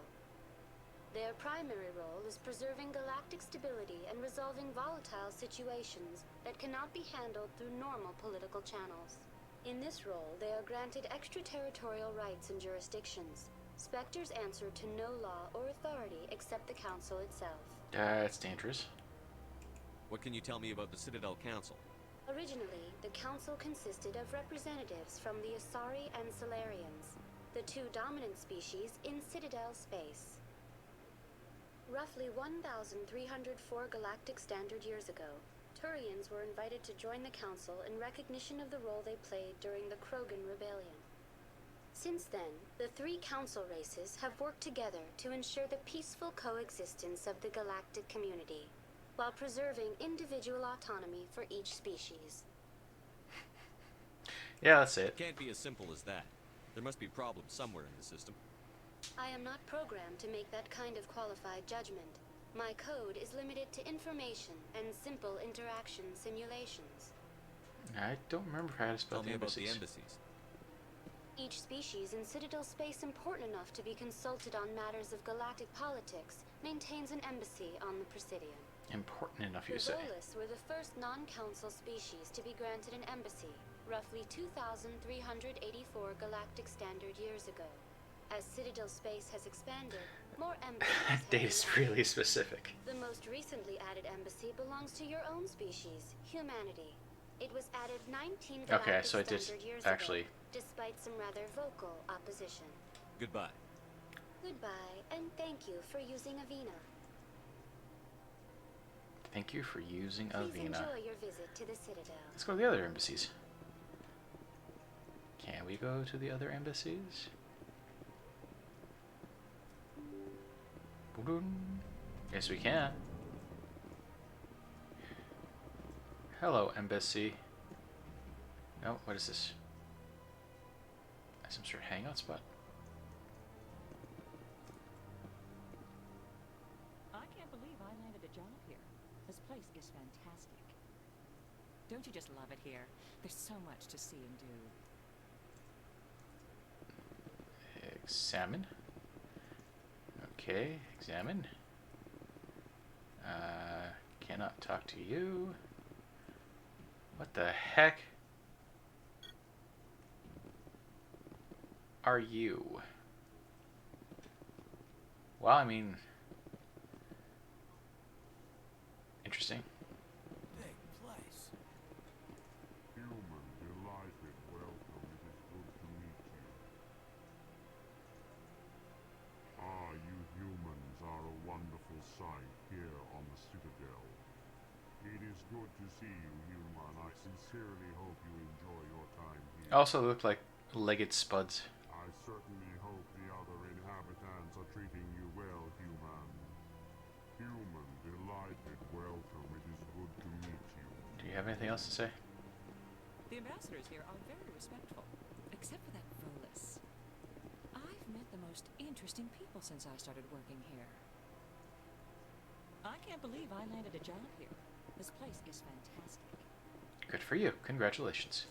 Their primary role is preserving galactic stability and resolving volatile situations that cannot be handled through normal political channels. In this role, they are granted extraterritorial rights and jurisdictions. Spectres answer to no law or authority except the Council itself. That's dangerous. What can you tell me about the Citadel Council? Originally, the Council consisted of representatives from the Asari and Salarians, the two dominant species in Citadel space. Roughly 1,304 galactic standard years ago, Turians were invited to join the Council in recognition of the role they played during the Krogan Rebellion. Since then, the three Council races have worked together to ensure the peaceful coexistence of the galactic community, while preserving individual autonomy for each species. Yeah, that's it. Can't be as simple as that. There must be problems somewhere in the system. I am not programmed to make that kind of qualified judgment. My code is limited to information and simple interaction simulations. I don't remember how to spell Tell me the about the embassies. embassies. Each species in Citadel space important enough to be consulted on matters of galactic politics maintains an embassy on the Presidium. Important enough, you The say. Volus were the first non-council species to be granted an embassy, roughly 2,384 galactic standard years ago. As Citadel space has expanded, more embassies Date is really specific. The most recently added embassy belongs to your own species, humanity. It was added 19 galactic Okay, so I did standard years actually. ago, despite some rather vocal opposition. Goodbye. Goodbye, and thank you for using Avina. Thank you for using Please Avina. enjoy your visit to the Citadel. Let's go to the other embassies. Can we go to the other embassies? Boom. Yes, we can. Hello, embassy. No, what is this? Some sort of hangout spot? I can't believe I landed a job here. This place is fantastic. Don't you just love it here? There's so much to see and do. Examine. Okay, examine. Cannot talk to you. What the heck are you? Well, I mean, interesting. Big place. good to see you, human. I sincerely hope you enjoy your time here. Also look like legged spuds. I certainly hope the other inhabitants are treating you well, human. Human, delighted welcome. It is good to meet you. Do you have anything else to say? The ambassadors here are very respectful, except for that Volus. I've met the most interesting people since I started working here. I can't believe I landed a job here. This place is fantastic. Good for you. Congratulations.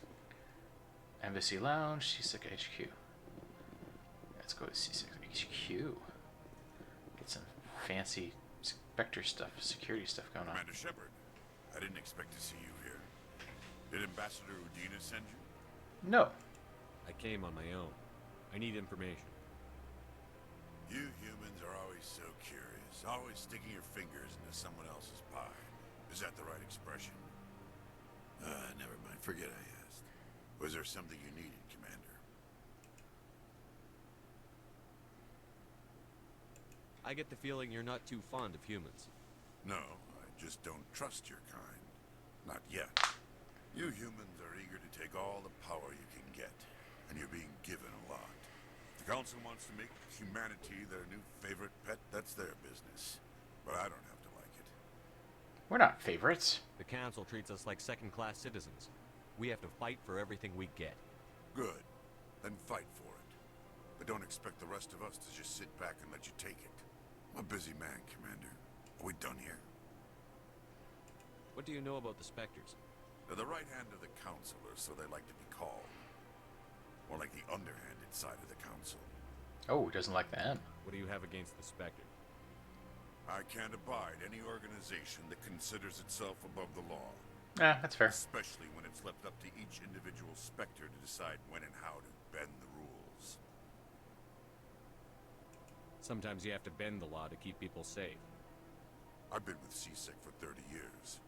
Embassy Lounge, Seasick HQ. Let's go to Seasick HQ. Get some fancy Spectre stuff, security stuff going on. Commander Shepard, I didn't expect to see you here. Did Ambassador Udina send you? No. I came on my own. I need information. You humans are always so curious, always sticking your fingers into someone else's pie. Is that the right expression? Never mind. Forget I asked. Was there something you needed, Commander? I get the feeling you're not too fond of humans. No, I just don't trust your kind. Not yet. You humans are eager to take all the power you can get, and you're being given a lot. If the Council wants to make humanity their new favorite pet, that's their business. But I don't have to like it. We're not favorites. The Council treats us like second-class citizens. We have to fight for everything we get. Good. Then fight for it. But don't expect the rest of us to just sit back and let you take it. I'm a busy man, Commander. Are we done here? What do you know about the Spectres? They're the right hand of the Council, or so they like to be called. More like the underhanded side of the Council. Oh, he doesn't like them. What do you have against the Spectre? I can't abide any organization that considers itself above the law. That's fair. Especially when it's left up to each individual Spectre to decide when and how to bend the rules. Sometimes you have to bend the law to keep people safe. I've been with CSEC for 30 years.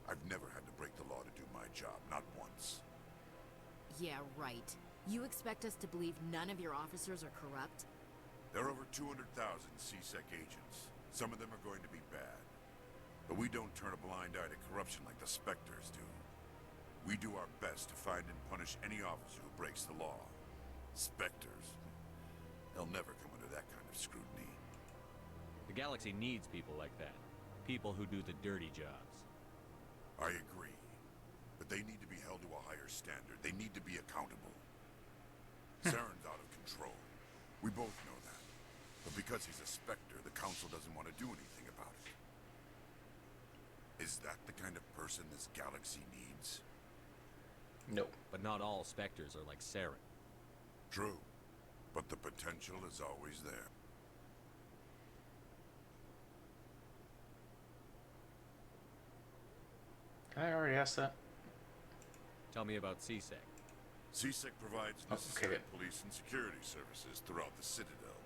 I've never had to break the law to do my job, not once. Yeah, right. You expect us to believe none of your officers are corrupt? There are over 200,000 CSEC agents. Some of them are going to be bad. But we don't turn a blind eye to corruption like the Spectres do. We do our best to find and punish any officer who breaks the law. Spectres. They'll never come under that kind of scrutiny. The galaxy needs people like that. People who do the dirty jobs. I agree. But they need to be held to a higher standard. They need to be accountable. Saren's out of control. We both know that. But because he's a Spectre, the Council doesn't want to do anything about it. Is that the kind of person this galaxy needs? No. But not all Spectres are like Saren. True. But the potential is always there. I already asked that. Tell me about CSEC. CSEC provides necessary police and security services throughout the Citadel.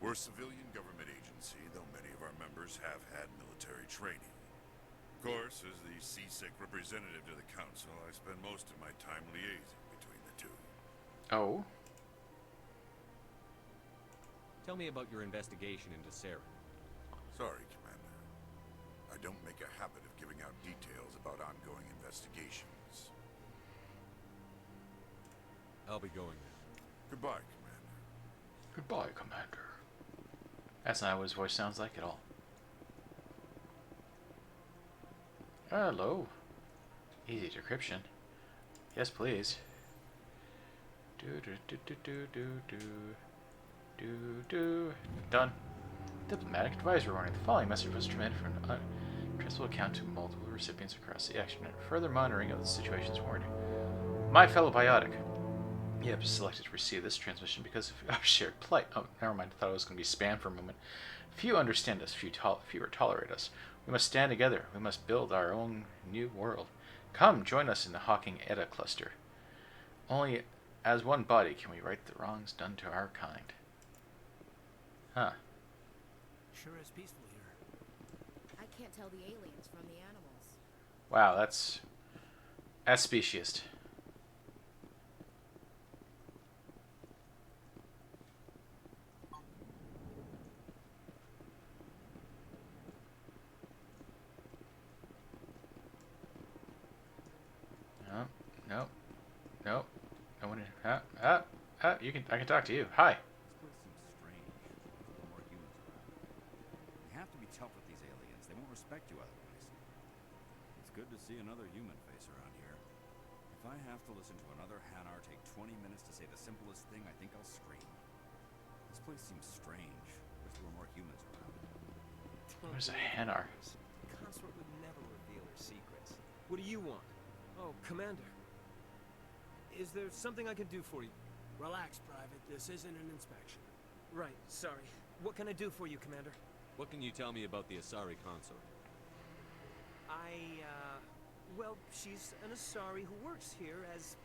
We're a civilian government agency, though many of our members have had military training. Of course, as the CSEC representative to the Council, I spend most of my time liaising between the two. Oh? Tell me about your investigation into Saren. Sorry, Commander. I don't make a habit of giving out details about ongoing investigations. I'll be going then. Goodbye, Commander. Goodbye, Commander. That's not what his voice sounds like at all. Hello. Easy decryption. Yes, please. Do do do do do do do do do. Done. Diplomatic advisor warning. The following message was transmitted from an untraceable account to multiple recipients across the action. Further monitoring of the situation is warranted. My fellow biotic. You have selected to receive this transmission because of our shared plight. Oh, never mind. I thought it was going to be spam for a moment. Few understand us. Fewer tolerate us. We must stand together. We must build our own new world. Come, join us in the Hawking Edda cluster. Only as one body can we right the wrongs done to our kind. Huh. Sure is peaceful here. I can't tell the aliens from the animals. Wow, that's speciesist. Nope. Nope. No one. You can. I can talk to you. Hi. This place seems strange. There's no more humans around. You have to be tough with these aliens. They won't respect you otherwise. It's good to see another human face around here. If I have to listen to another Hanar take 20 minutes to say the simplest thing, I think I'll scream. This place seems strange. Wish there were more humans around. What is a Hanar? The consort would never reveal her secrets. What do you want? Oh, Commander. Is there something I can do for you? Relax, Private. This isn't an inspection. Right, sorry. What can I do for you, Commander? What can you tell me about the Asari consort? Well, she's an Asari who works here as...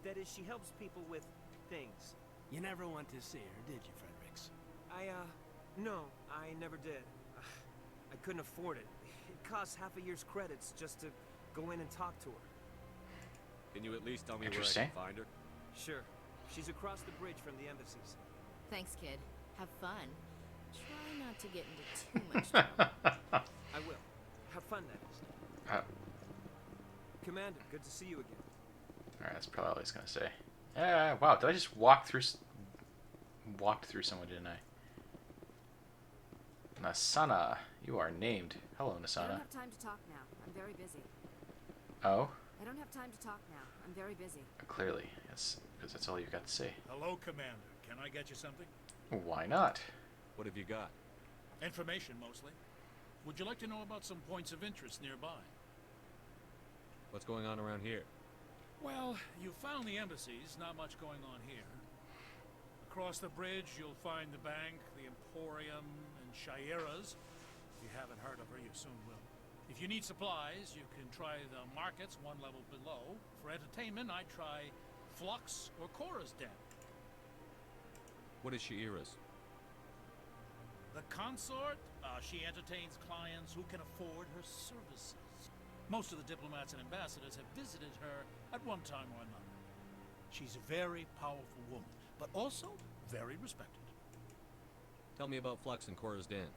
That is, she helps people with things. You never went to see her, did you, Fredericks? No, I never did. I couldn't afford it. It costs half a year's credits just to go in and talk to her. Can you at least tell me where I Interesting. can find her? Sure. She's across the bridge from the embassies. Thanks, kid. Have fun. Try not to get into too much trouble. I will. Have fun, that is. Commander, good to see you again. Alright, that's probably all he's gonna say. Yeah, wow, did I just walked through someone, didn't I? Nasana, you are named. Hello, I Nasana. don't have time to talk now. I'm very busy. Oh? I don't have time to talk now. I'm very busy. Clearly, yes, because that's all you've got to say. Hello, Commander. Can I get you something? Why not? What have you got? Information, mostly. Would you like to know about some points of interest nearby? What's going on around here? Well, you found the embassies. Not much going on here. Across the bridge, you'll find the bank, the Emporium, and Shaira's. If you haven't heard of her, you soon will. If you need supplies, you can try the markets one level below. For entertainment, I try Flux or Cora's Den. What is Shaira's? The consort, she entertains clients who can afford her services. Most of the diplomats and ambassadors have visited her at one time or another. She's a very powerful woman, but also very respected. Tell me about Flux and Cora's Den.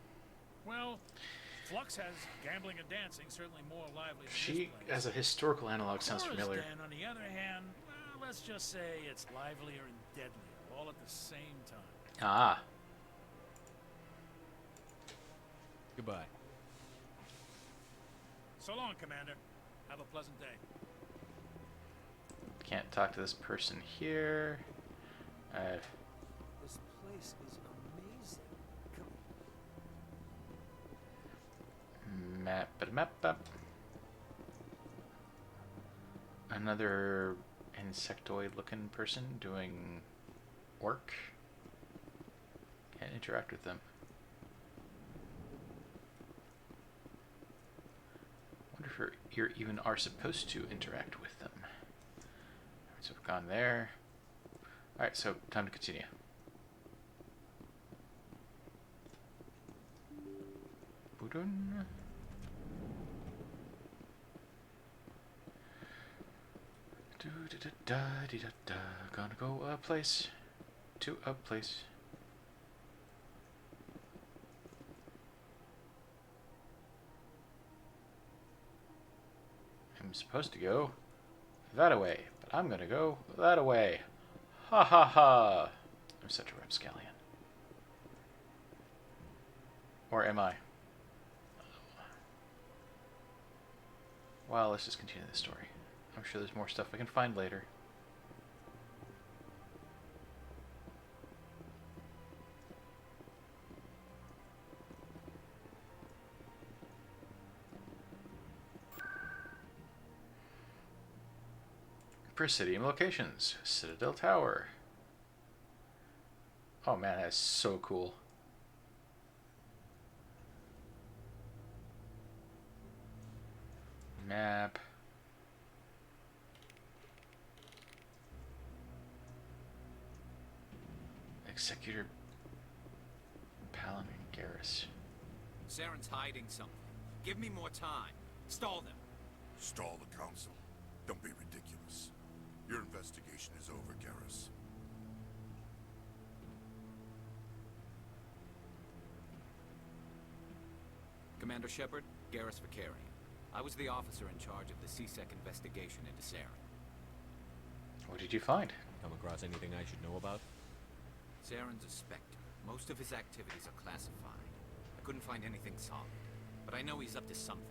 Well, Flux has gambling and dancing, certainly more lively than She, this place. as a historical analog, sounds Cora's familiar. Den, on the other hand, well, let's just say it's livelier and deadlier, all at the same time. Ah. Goodbye. So long, Commander. Have a pleasant day. Can't talk to this person here. This place is amazing. Come Map up. Another insectoid-looking person doing work. Can't interact with them. Wonder if you even are supposed to interact with them. Alright, so we've gone there. Alright, so time to continue. Budun. Do-da-da-da-dee-da-da. Gonna go a place. To a place. I'm supposed to go that way, but I'm gonna go that way. Ha ha ha! I'm such a rapscallion. Or am I? Well, let's just continue the story. I'm sure there's more stuff I can find later. Presidium locations. Citadel Tower. Oh man, that's so cool. Map. Executor Palin and Garrus. Saren's hiding something. Give me more time. Stall them. Stall the council. Don't be ridiculous. Your investigation is over, Garrus. Commander Shepard, Garrus Vakarian. I was the officer in charge of the CSEC investigation into Saren. What did you find? Come across anything I should know about? Saren's a Spectre. Most of his activities are classified. I couldn't find anything solid. But I know he's up to something.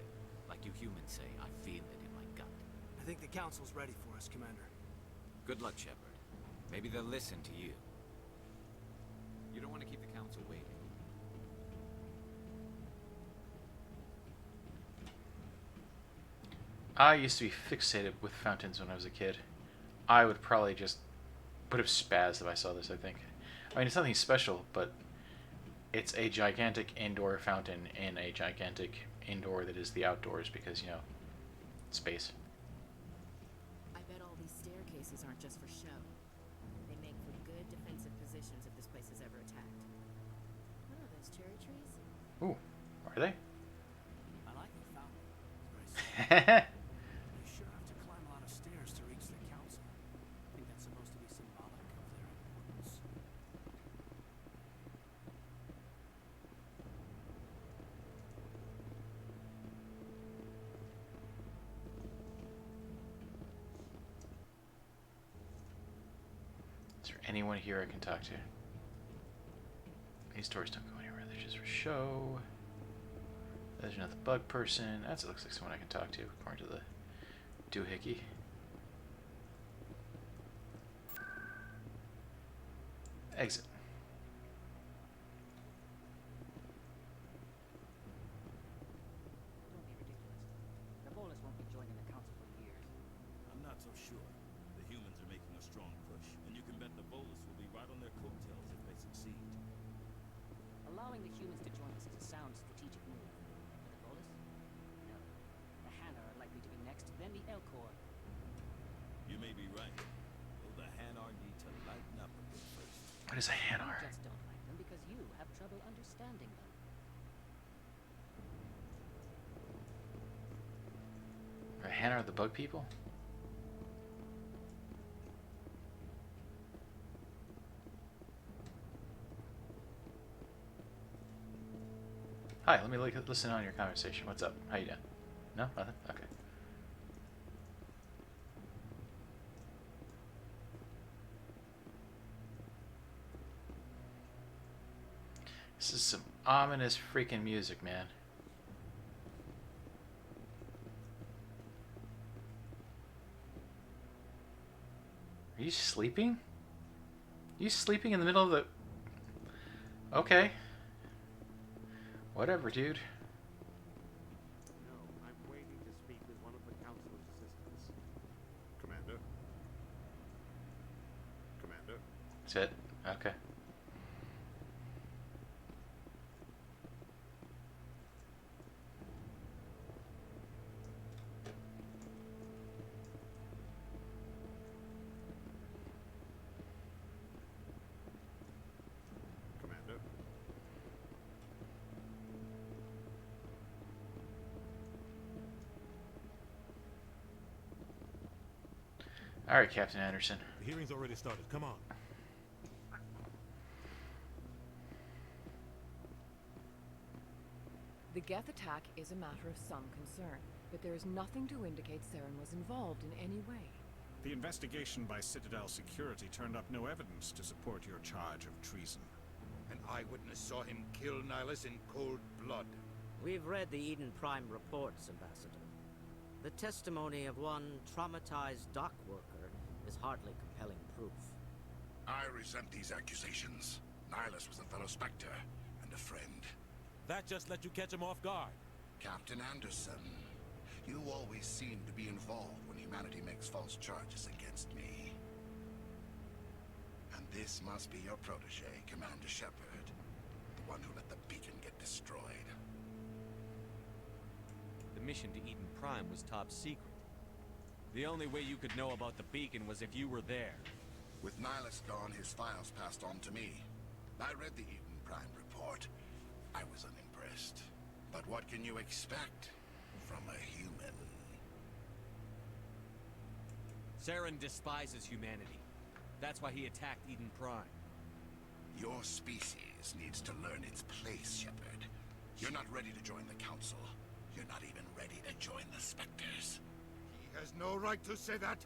Like you humans say, I feel it in my gut. I think the Council's ready for us, Commander. Good luck, Shepard. Maybe they'll listen to you. You don't want to keep the Council waiting. I used to be fixated with fountains when I was a kid. I would probably just would have spazzed if I saw this, I think. I mean, it's nothing special, but it's a gigantic indoor fountain in a gigantic indoor that is the outdoors because, you know, space. I bet all these staircases aren't just for show. They make for good defensive positions if this place is ever attacked. What are those, cherry trees? Ooh, are they? I like the fountain. You sure have to climb a lot of stairs to reach the Council. I think that's supposed to be symbolic of their importance. Is there anyone here I can talk to? These doors don't go anywhere. They're just for show. There's another bug person. That looks like someone I can talk to, according to the doohickey. Exit. Don't be ridiculous. The Bolus won't be joining the Council for years. I'm not so sure. The humans are making a strong push, and you can bet the Bolus will be right on their coattails if they succeed. Allowing the humans to join us is a sound strategic move. But the Bolus? No. The Hanar are likely to be next, then the Elcor. You may be right. Though the Hanar need to lighten up a bit first. What is a Hanar? You just don't like them because you have trouble understanding them. Are Hanar the bug people? Hi, let me listen on your conversation. What's up? How you doing? No? Nothing? Okay. This is some ominous freaking music, man. Are you sleeping? Are you sleeping in the middle of the... Okay. Whatever, dude. No, I'm waiting to speak with one of the Council's assistants. Commander? Commander? That's it? Okay. Commander? All right, Captain Anderson. The hearing's already started. Come on. The Geth attack is a matter of some concern, but there is nothing to indicate Saren was involved in any way. The investigation by Citadel Security turned up no evidence to support your charge of treason. An eyewitness saw him kill Nihilus in cold blood. We've read the Eden Prime reports, Ambassador. The testimony of one traumatized dock worker is hardly compelling proof. I resent these accusations. Nihilus was a fellow Spectre and a friend. That just let you catch him off guard. Captain Anderson, you always seem to be involved when humanity makes false charges against me. And this must be your protege, Commander Shepard, the one who let the beacon get destroyed. The mission to Eden Prime was top secret. The only way you could know about the beacon was if you were there. With Nihilus gone, his files passed on to me. I read the Eden Prime report. I was unimpressed. But what can you expect from a human? Saren despises humanity. That's why he attacked Eden Prime. Your species needs to learn its place, Shepard. You're not ready to join the Council. You're not even ready to join the Spectres. He has no right to say that.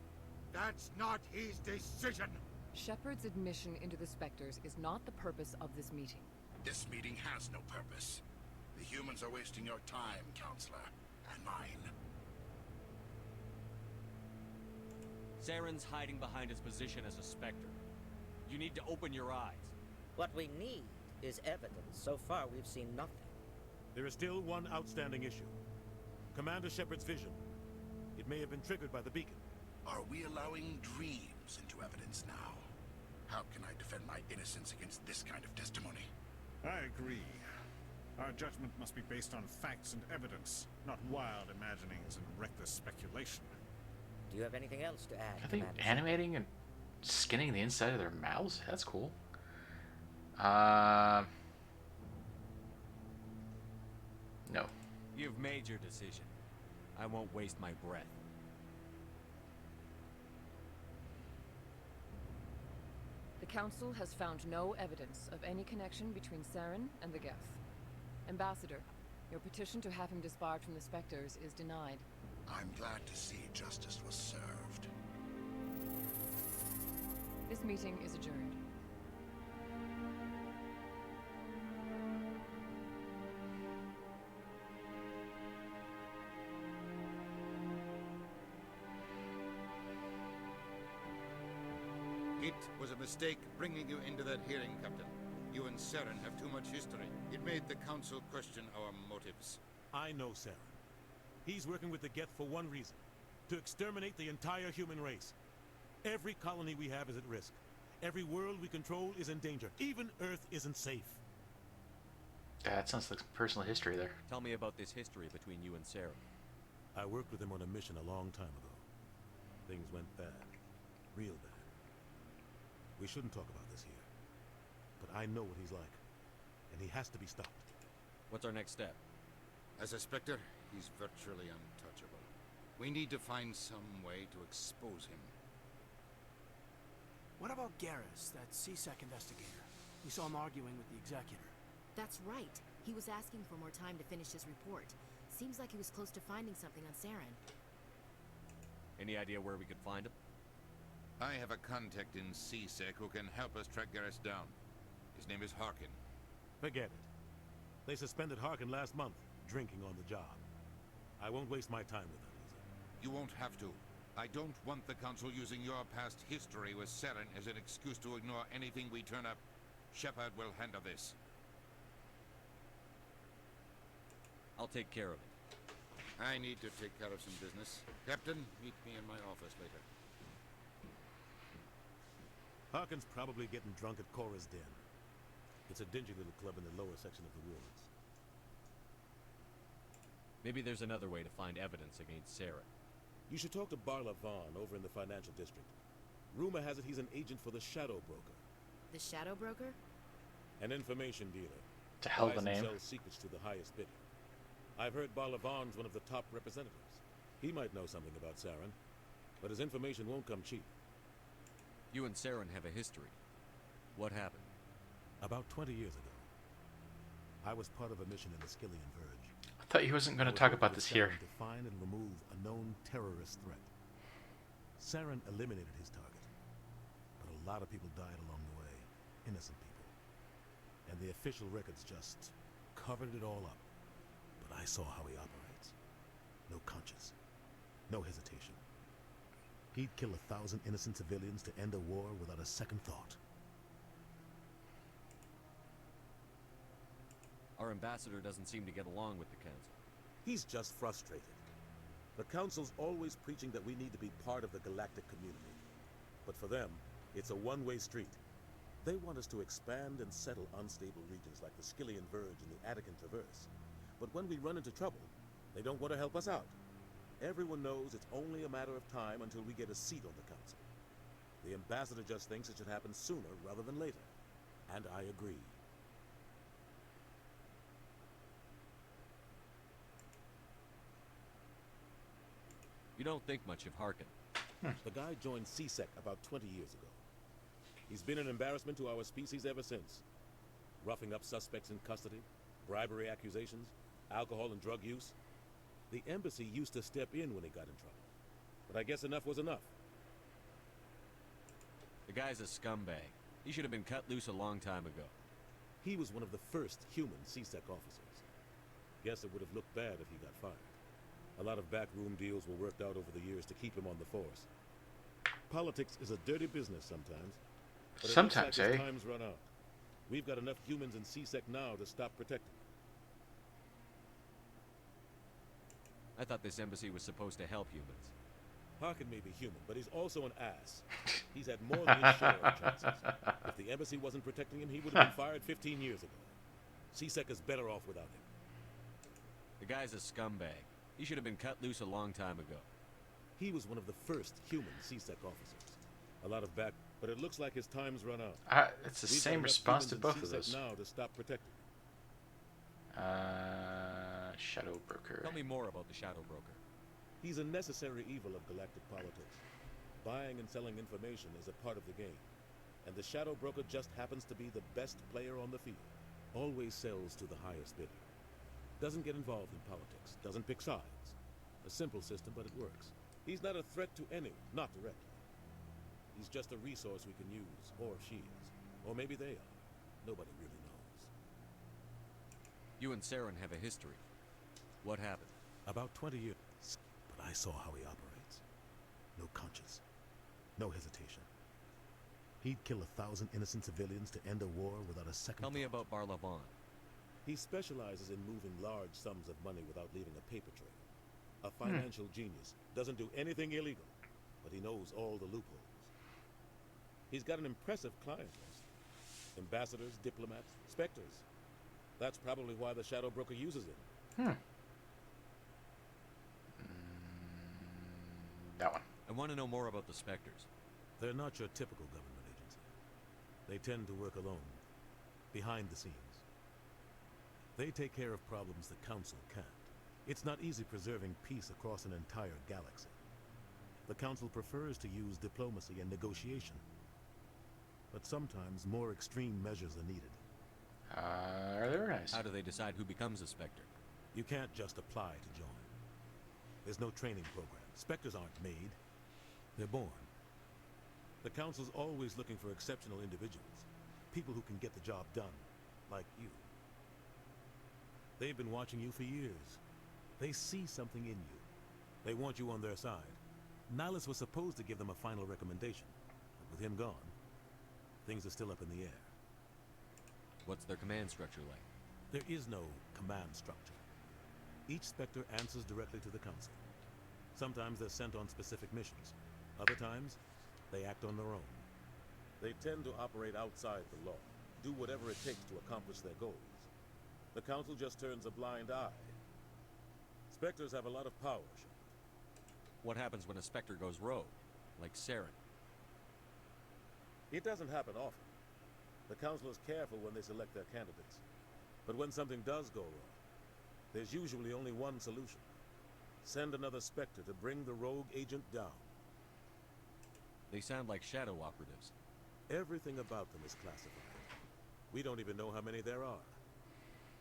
That's not his decision! Shepard's admission into the Spectres is not the purpose of this meeting. This meeting has no purpose. The humans are wasting your time, Counselor, and mine. Saren's hiding behind his position as a Spectre. You need to open your eyes. What we need is evidence. So far, we've seen nothing. There is still one outstanding issue. Commander Shepard's vision. It may have been triggered by the beacon. Are we allowing dreams into evidence now? How can I defend my innocence against this kind of testimony? I agree. Our judgment must be based on facts and evidence, not wild imaginings and reckless speculation. Do you have anything else to add, Are they Commander? animating and skinning the inside of their mouths? That's cool. No. You've made your decision. I won't waste my breath. The Council has found no evidence of any connection between Saren and the Geth. Ambassador, your petition to have him disbarred from the Spectres is denied. I'm glad to see justice was served. This meeting is adjourned. It was a mistake bringing you into that hearing, Captain. You and Saren have too much history. It made the Council question our motives. I know Saren. He's working with the Geth for one reason. To exterminate the entire human race. Every colony we have is at risk. Every world we control is in danger. Even Earth isn't safe. That sounds like personal history there. Tell me about this history between you and Saren. I worked with him on a mission a long time ago. Things went bad. Real bad. We shouldn't talk about this here. But I know what he's like. And he has to be stopped. What's our next step? As a Spectre, he's virtually untouchable. We need to find some way to expose him. What about Garrus, that CSEC investigator? We saw him arguing with the Executor. That's right. He was asking for more time to finish his report. Seems like he was close to finding something on Saren. Any idea where we could find him? I have a contact in CSEC who can help us track Garrus down. His name is Harkin. Forget it. They suspended Harkin last month, drinking on the job. I won't waste my time with that, Lisa. You won't have to. I don't want the Council using your past history with Saren as an excuse to ignore anything we turn up. Shepard will handle this. I'll take care of it. I need to take care of some business. Captain, meet me in my office later. Harkin's probably getting drunk at Cora's Den. It's a dingy little club in the lower section of the woods. Maybe there's another way to find evidence against Saren. You should talk to Barla Vaughn over in the financial district. Rumor has it he's an agent for the Shadow Broker. The Shadow Broker? An information dealer. To hell the Buys and name. sells secrets to the highest bidder. I've heard Barla Vaughn's one of the top representatives. He might know something about Saren, but his information won't come cheap. You and Saren have a history. What happened? About 20 years ago, I was part of a mission in the Skillian Verge. I thought he wasn't going to talk about this here. To find and remove a known terrorist threat. Saren eliminated his target, but a lot of people died along the way, innocent people. And the official records just covered it all up. But I saw how he operates. No conscience, no hesitation. He'd kill 1,000 innocent civilians to end a war without a second thought. Our ambassador doesn't seem to get along with the Council. He's just frustrated. The Council's always preaching that we need to be part of the galactic community. But for them, it's a one-way street. They want us to expand and settle unstable regions like the Skillian Verge and the Attican Traverse. But when we run into trouble, they don't want to help us out. Everyone knows it's only a matter of time until we get a seat on the Council. The ambassador just thinks it should happen sooner rather than later. And I agree. You don't think much of Harkin. The guy joined CSEC about 20 years ago. He's been an embarrassment to our species ever since. Roughing up suspects in custody, bribery accusations, alcohol and drug use. The embassy used to step in when he got in trouble. But I guess enough was enough. The guy's a scumbag. He should have been cut loose a long time ago. He was one of the first human CSEC officers. Guess it would have looked bad if he got fired. A lot of backroom deals were worked out over the years to keep him on the force. Politics is a dirty business sometimes. But it looks Sometimes, like his eh? time's run out. We've got enough humans in CSEC now to stop protecting. I thought this embassy was supposed to help humans. Harkin may be human, but he's also an ass. He's had more than his share of chances. If the embassy wasn't protecting him, he would have been fired 15 years ago. CSEC is better off without him. The guy's a scumbag. He should have been cut loose a long time ago. He was one of the first human CSEC officers. A lot of back, but it looks like his time's run out. It's the We've got same enough response to humans both in of CSEC those. now to stop protecting. Shadow Broker. Tell me more about the Shadow Broker. He's a necessary evil of galactic politics. Buying and selling information is a part of the game. And the Shadow Broker just happens to be the best player on the field. Always sells to the highest bidder. Doesn't get involved in politics. Doesn't pick sides. A simple system, but it works. He's not a threat to anyone, not directly. He's just a resource we can use, or she is. Or maybe they are. Nobody really knows. You and Saren have a history. What happened? About 20 years. But I saw how he operates. No conscience. No hesitation. He'd kill 1,000 innocent civilians to end a war without a second Tell me thought. about Barlavon. He specializes in moving large sums of money without leaving a paper trail. A financial genius. Doesn't do anything illegal, but he knows all the loopholes. He's got an impressive client list. Ambassadors, diplomats, specters. That's probably why the Shadow Broker uses him. That one. I want to know more about the Spectres. They're not your typical government agency. They tend to work alone, behind the scenes. They take care of problems the Council can't. It's not easy preserving peace across an entire galaxy. The Council prefers to use diplomacy and negotiation. But sometimes more extreme measures are needed. They're nice. How do they decide who becomes a Spectre? You can't just apply to join. There's no training program. Spectres aren't made. They're born. The Council's always looking for exceptional individuals. People who can get the job done. Like you. They've been watching you for years. They see something in you. They want you on their side. Nihilus was supposed to give them a final recommendation. But with him gone, things are still up in the air. What's their command structure like? There is no command structure. Each Spectre answers directly to the Council. Sometimes they're sent on specific missions. Other times, they act on their own. They tend to operate outside the law, do whatever it takes to accomplish their goals. The Council just turns a blind eye. Spectres have a lot of power, Shepard. What happens when a Spectre goes rogue? Like Saren? It doesn't happen often. The Council is careful when they select their candidates. But when something does go wrong, there's usually only one solution. Send another Spectre to bring the rogue agent down. They sound like shadow operatives. Everything about them is classified. We don't even know how many there are.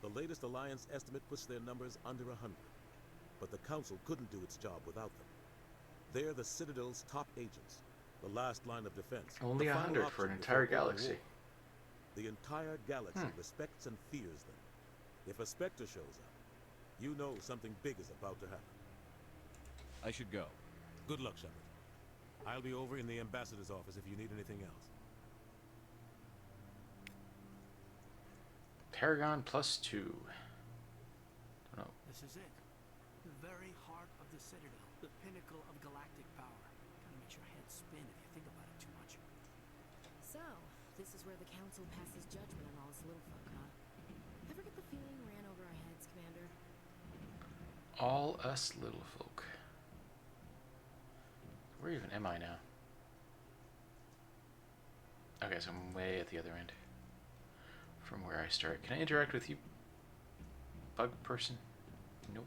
The latest Alliance estimate puts their numbers under 100. But the Council couldn't do its job without them. They're the Citadel's top agents, the last line of defense. Only the final 100 for an option entire before all galaxy. war. The entire galaxy respects and fears them. If a Spectre shows up, you know something big is about to happen. I should go. Good luck, Shepard. I'll be over in the Ambassador's office if you need anything else. Paragon +2. Don't know. This is it. The very heart of the Citadel. The pinnacle of galactic power. Kinda makes your head spin if you think about it too much. So, this is where the Council passes judgment on all us little folk, huh? Ever get the feeling we ran over our heads, Commander? All us little folk. Where even am I now? Okay, so I'm way at the other end. From where I start. Can I interact with you, bug person? Nope.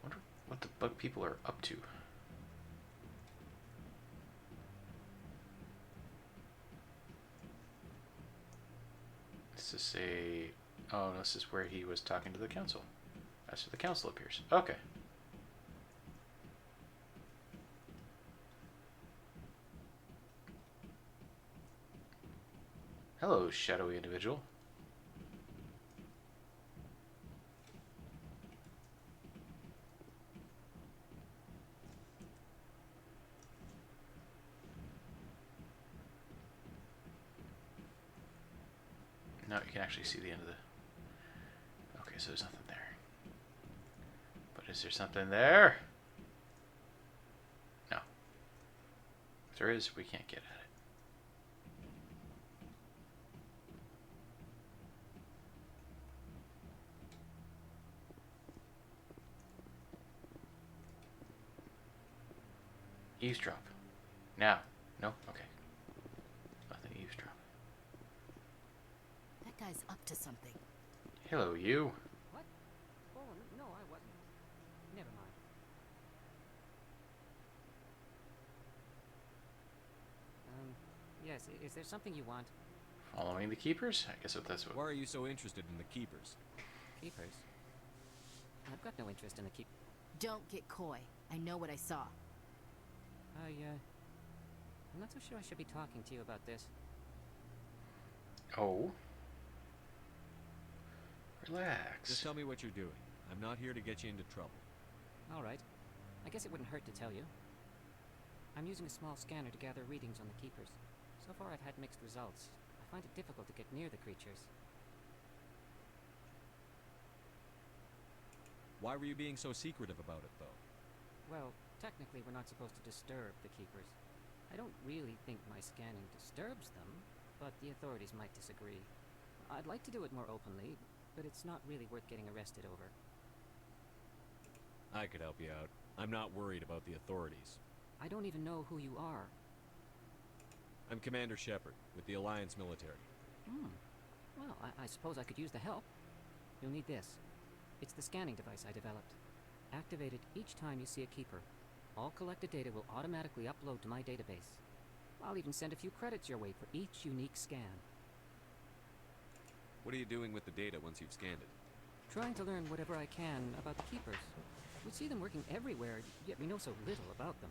Wonder what the bug people are up to. This is a... Oh, this is where he was talking to the Council. That's where the Council appears. Okay. Hello, shadowy individual. No, you can actually see the end of the... Okay, so there's nothing there. But is there something there? No. If there is, we can't get at it. Eavesdrop. Now. No? Okay. Nothing to eavesdrop. That guy's up to something. Hello, you. What? Oh, no, I wasn't. Never mind. Yes, is there something you want? Following the keepers? I guess that's what... Why are you so interested in the keepers? Keepers? I've got no interest in the keep... Don't get coy. I know what I saw. I'm not so sure I should be talking to you about this. Oh. Relax. Just tell me what you're doing. I'm not here to get you into trouble. All right. I guess it wouldn't hurt to tell you. I'm using a small scanner to gather readings on the keepers. So far I've had mixed results. I find it difficult to get near the creatures. Why were you being so secretive about it, though? Well, technically we're not supposed to disturb the keepers. I don't really think my scanning disturbs them, but the authorities might disagree. I'd like to do it more openly, but it's not really worth getting arrested over. I could help you out. I'm not worried about the authorities. I don't even know who you are. I'm Commander Shepard, with the Alliance military. Well, I suppose I could use the help. You'll need this. It's the scanning device I developed. Activate it each time you see a keeper. All collected data will automatically upload to my database. I'll even send a few credits your way for each unique scan. What are you doing with the data once you've scanned it? Trying to learn whatever I can about the keepers. We see them working everywhere, yet we know so little about them.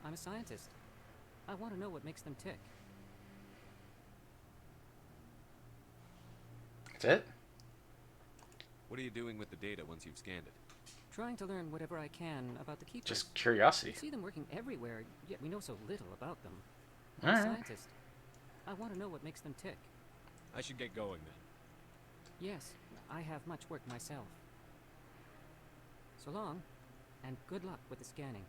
I'm a scientist. I want to know what makes them tick. That's it? What are you doing with the data once you've scanned it? Trying to learn whatever I can about the keepers. Just curiosity. We see them working everywhere, yet we know so little about them. I'm All a right. scientist. I want to know what makes them tick. I should get going then. Yes, I have much work myself. So long, and good luck with the scanning.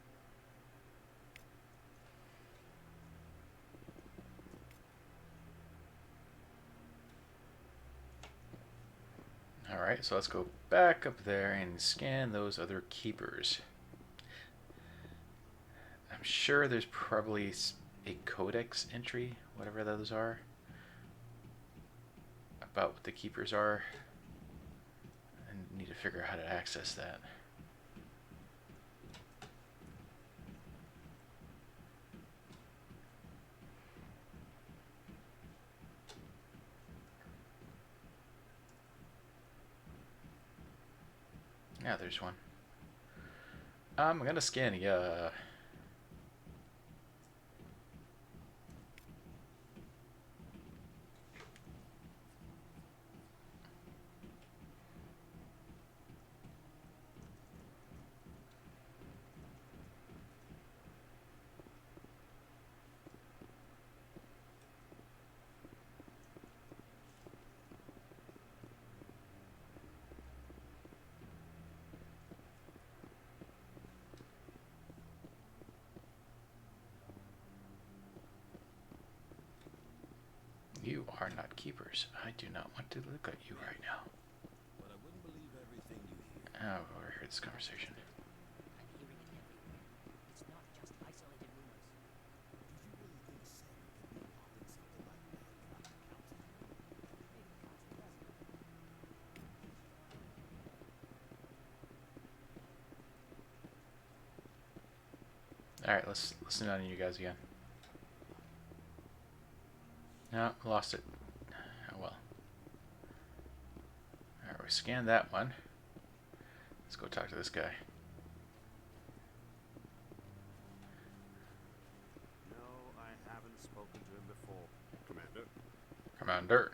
Alright, so let's go back up there and scan those other keepers. I'm sure there's probably a codex entry, whatever those are, about what the keepers are. I need to figure out how to access that. Yeah, there's one. I'm gonna scan ya. You are not keepers. I do not want to look at you right now. But I wouldn't believe everything you hear. Oh, I've overheard this conversation. I'm hearing it everywhere. It's not just isolated rumors. Did you really think Sarah could be involved in something like that without the council? Maybe the council doesn't. Alright, let's listen on you guys again. No, lost it. Oh well. Alright, we scanned that one. Let's go talk to this guy. No, I haven't spoken to him before. Commander, Come Commander.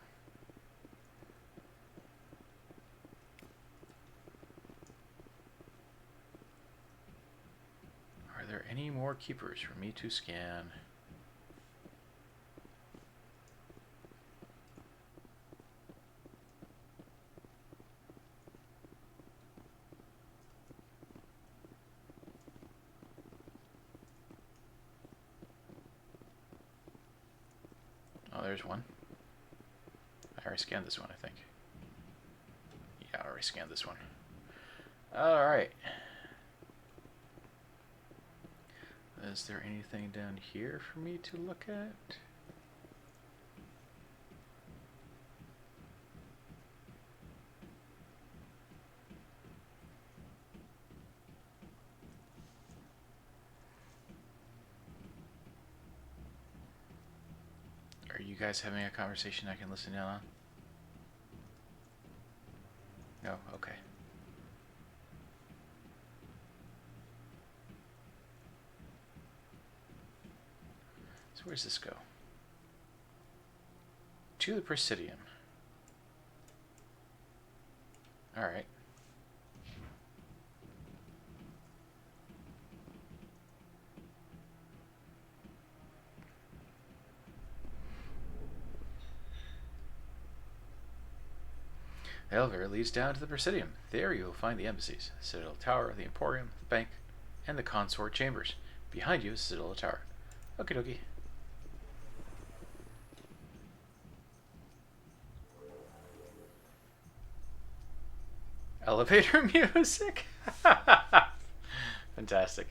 Are there any more keepers for me to scan? Oh, there's one. I already scanned this one, I think. Yeah, I already scanned this one. Alright. Is there anything down here for me to look at? Are you guys having a conversation I can listen in on? No? Okay. So where does this go? To the Presidium. Alright. The elevator leads down to the Presidium. There you will find the embassies, the Citadel Tower, the Emporium, the bank, and the consort chambers. Behind you is the Citadel Tower. Okie dokie. Elevator music? Fantastic.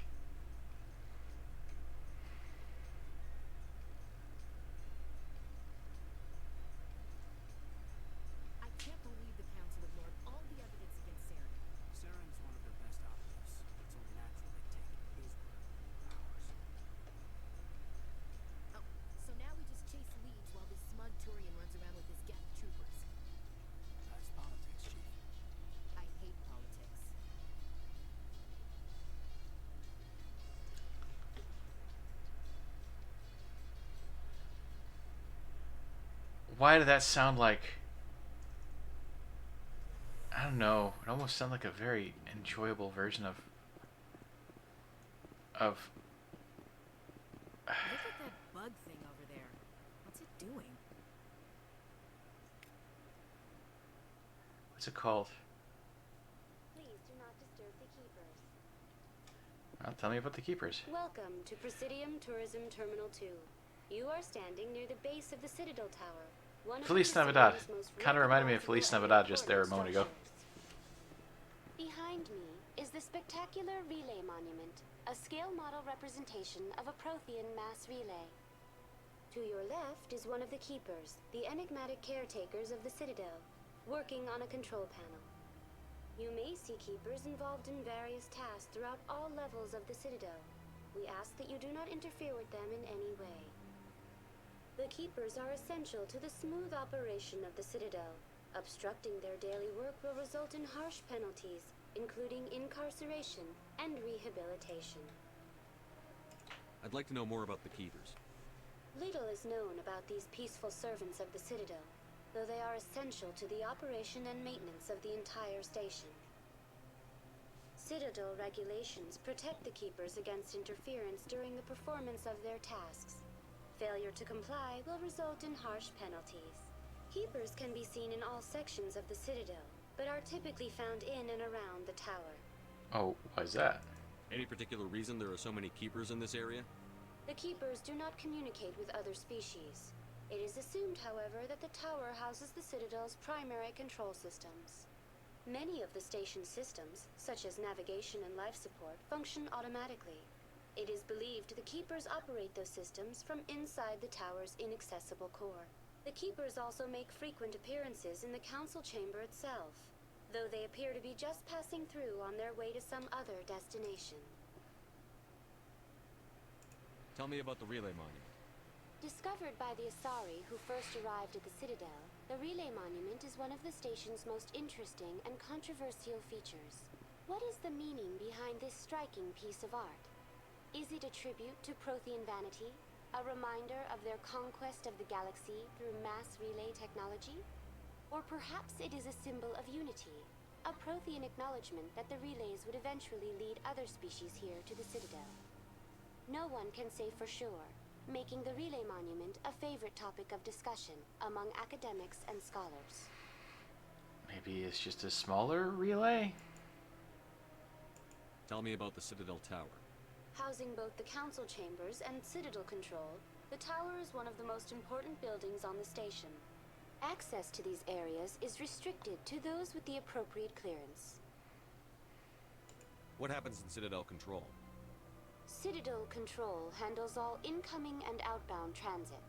I can't believe the Council ignored all the evidence against Saren. Saren's one of their best operatives. It's only natural they take his word over ours. Oh, so now we just chase leads while this smug Turian runs around with his Geth troopers. That's politics, Chief. I hate politics. Why did that sound like... I don't know. It almost sounded like a very enjoyable version of... Look at that bug thing over there. What's it doing? What's it called? Please do not disturb the keepers. Well, tell me about the keepers. Welcome to Presidium Tourism Terminal 2. You are standing near the base of the Citadel Tower. One of Feliz the Navidad. Presidium's most Kind of reminded me of Feliz recognizable Navidad and just there a important moment ago. structures. Behind me is the spectacular relay monument, a scale model representation of a Prothean mass relay. To your left is one of the keepers, the enigmatic caretakers of the Citadel, working on a control panel. You may see keepers involved in various tasks throughout all levels of the Citadel. We ask that you do not interfere with them in any way. The keepers are essential to the smooth operation of the Citadel. Obstructing their daily work will result in harsh penalties, including incarceration and rehabilitation. I'd like to know more about the Keepers. Little is known about these peaceful servants of the Citadel, though they are essential to the operation and maintenance of the entire station. Citadel regulations protect the Keepers against interference during the performance of their tasks. Failure to comply will result in harsh penalties. Keepers can be seen in all sections of the Citadel, but are typically found in and around the tower. Oh, why is that? Any particular reason there are so many Keepers in this area? The Keepers do not communicate with other species. It is assumed, however, that the tower houses the Citadel's primary control systems. Many of the station's systems, such as navigation and life support, function automatically. It is believed the Keepers operate those systems from inside the tower's inaccessible core. The Keepers also make frequent appearances in the Council Chamber itself, though they appear to be just passing through on their way to some other destination. Tell me about the relay monument. Discovered by the Asari who first arrived at the Citadel, the relay monument is one of the station's most interesting and controversial features. What is the meaning behind this striking piece of art? Is it a tribute to Prothean vanity, A reminder of their conquest of the galaxy through mass relay technology? Or perhaps it is a symbol of unity, a Prothean acknowledgement that the relays would eventually lead other species here to the Citadel. No one can say for sure, making the relay monument a favorite topic of discussion among academics and scholars. Maybe it's just a smaller relay? Tell me about the Citadel Tower. Housing both the council chambers and Citadel control, the tower is one of the most important buildings on the station. Access to these areas is restricted to those with the appropriate clearance. What happens in Citadel Control? Citadel Control handles all incoming and outbound transit.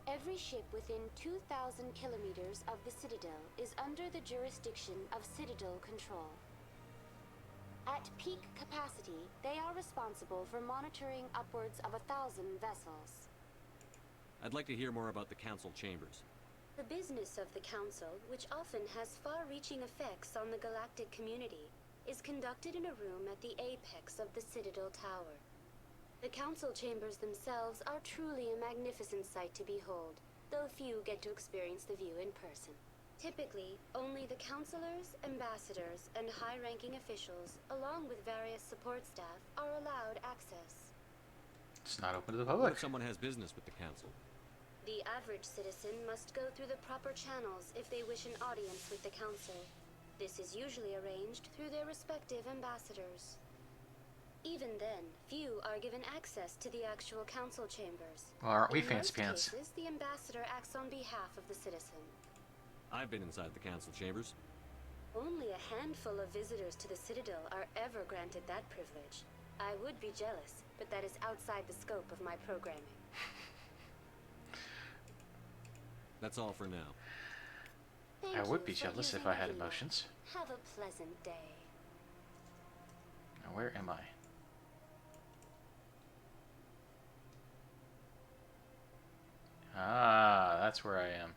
Every ship within 2,000 kilometers of the Citadel is under the jurisdiction of Citadel Control. At peak capacity, they are responsible for monitoring upwards of 1,000 vessels. I'd like to hear more about the Council Chambers. The business of the Council, which often has far-reaching effects on the galactic community, is conducted in a room at the apex of the Citadel Tower. The Council Chambers themselves are truly a magnificent sight to behold, though few get to experience the view in person. Typically, only the councilors, ambassadors, and high-ranking officials, along with various support staff, are allowed access. It's not open to the What public. if someone has business with the Council? The average citizen must go through the proper channels if they wish an audience with the Council. This is usually arranged through their respective ambassadors. Even then, few are given access to the actual Council Chambers. Well, aren't we In fancy most pants? cases, the ambassador acts on behalf of the citizen. I've been inside the Council Chambers. Only a handful of visitors to the Citadel are ever granted that privilege. I would be jealous, but that is outside the scope of my programming. That's all for now. Thank I would you be for jealous if using I had Avila. emotions. Have a pleasant day. Now, where am I? Ah, that's where I am.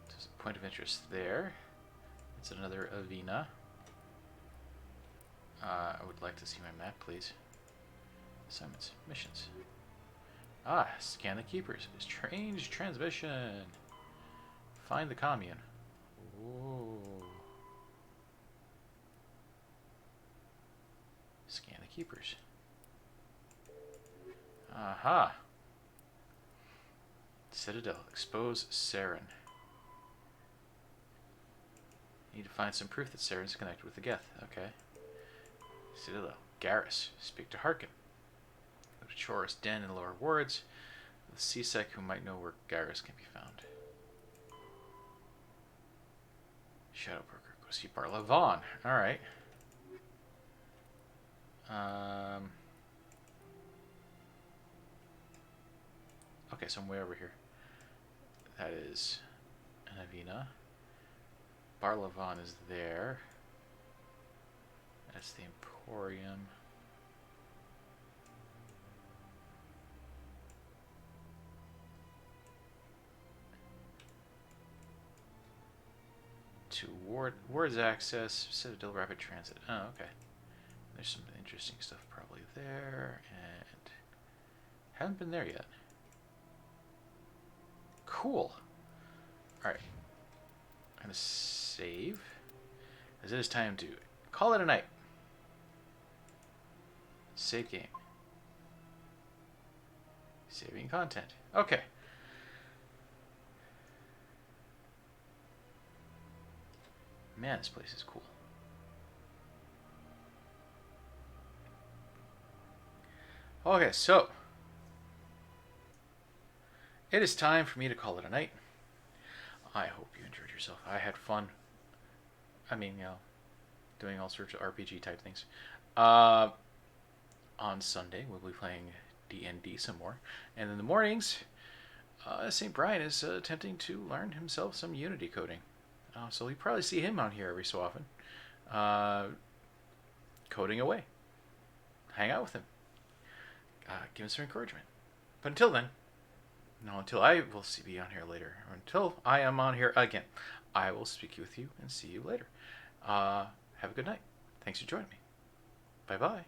There's a point of interest there. It's another Avina. I would like to see my map, please. Assignments, missions. Ah, scan the keepers. Strange transmission. Find the commune. Ooh. Scan the keepers. Aha. Citadel. Expose Saren. Need to find some proof that Saren's connected with the Geth. Okay. Citadel. Garrus. Speak to Harkin. Go to Chorus Den in lower wards. The CSEC who might know where Garrus can be found. Shadowbroker. Go see Barla Vaughn. Alright. Okay, so I'm way over here. That is an Avina. Barla Vaughn is there. That's the Emporium. To wards access, Citadel Rapid Transit. Oh, okay. There's some interesting stuff probably there, and haven't been there yet. Cool. Alright. I'm gonna save, as it is time to call it a night. Save game. Saving content. Okay. Man, this place is cool. Okay, so it is time for me to call it a night. I hope you enjoyed yourself. I had fun. I mean, you know, doing all sorts of RPG type things. On Sunday, we'll be playing D&D some more. And in the mornings, St. Brian is attempting to learn himself some Unity coding. So you probably see him out here every so often. Coding away. Hang out with him. Give him some encouragement. But until then, No, until I will be on here later, or until I am on here again, I will speak with you and see you later. Have a good night. Thanks for joining me. Bye-bye.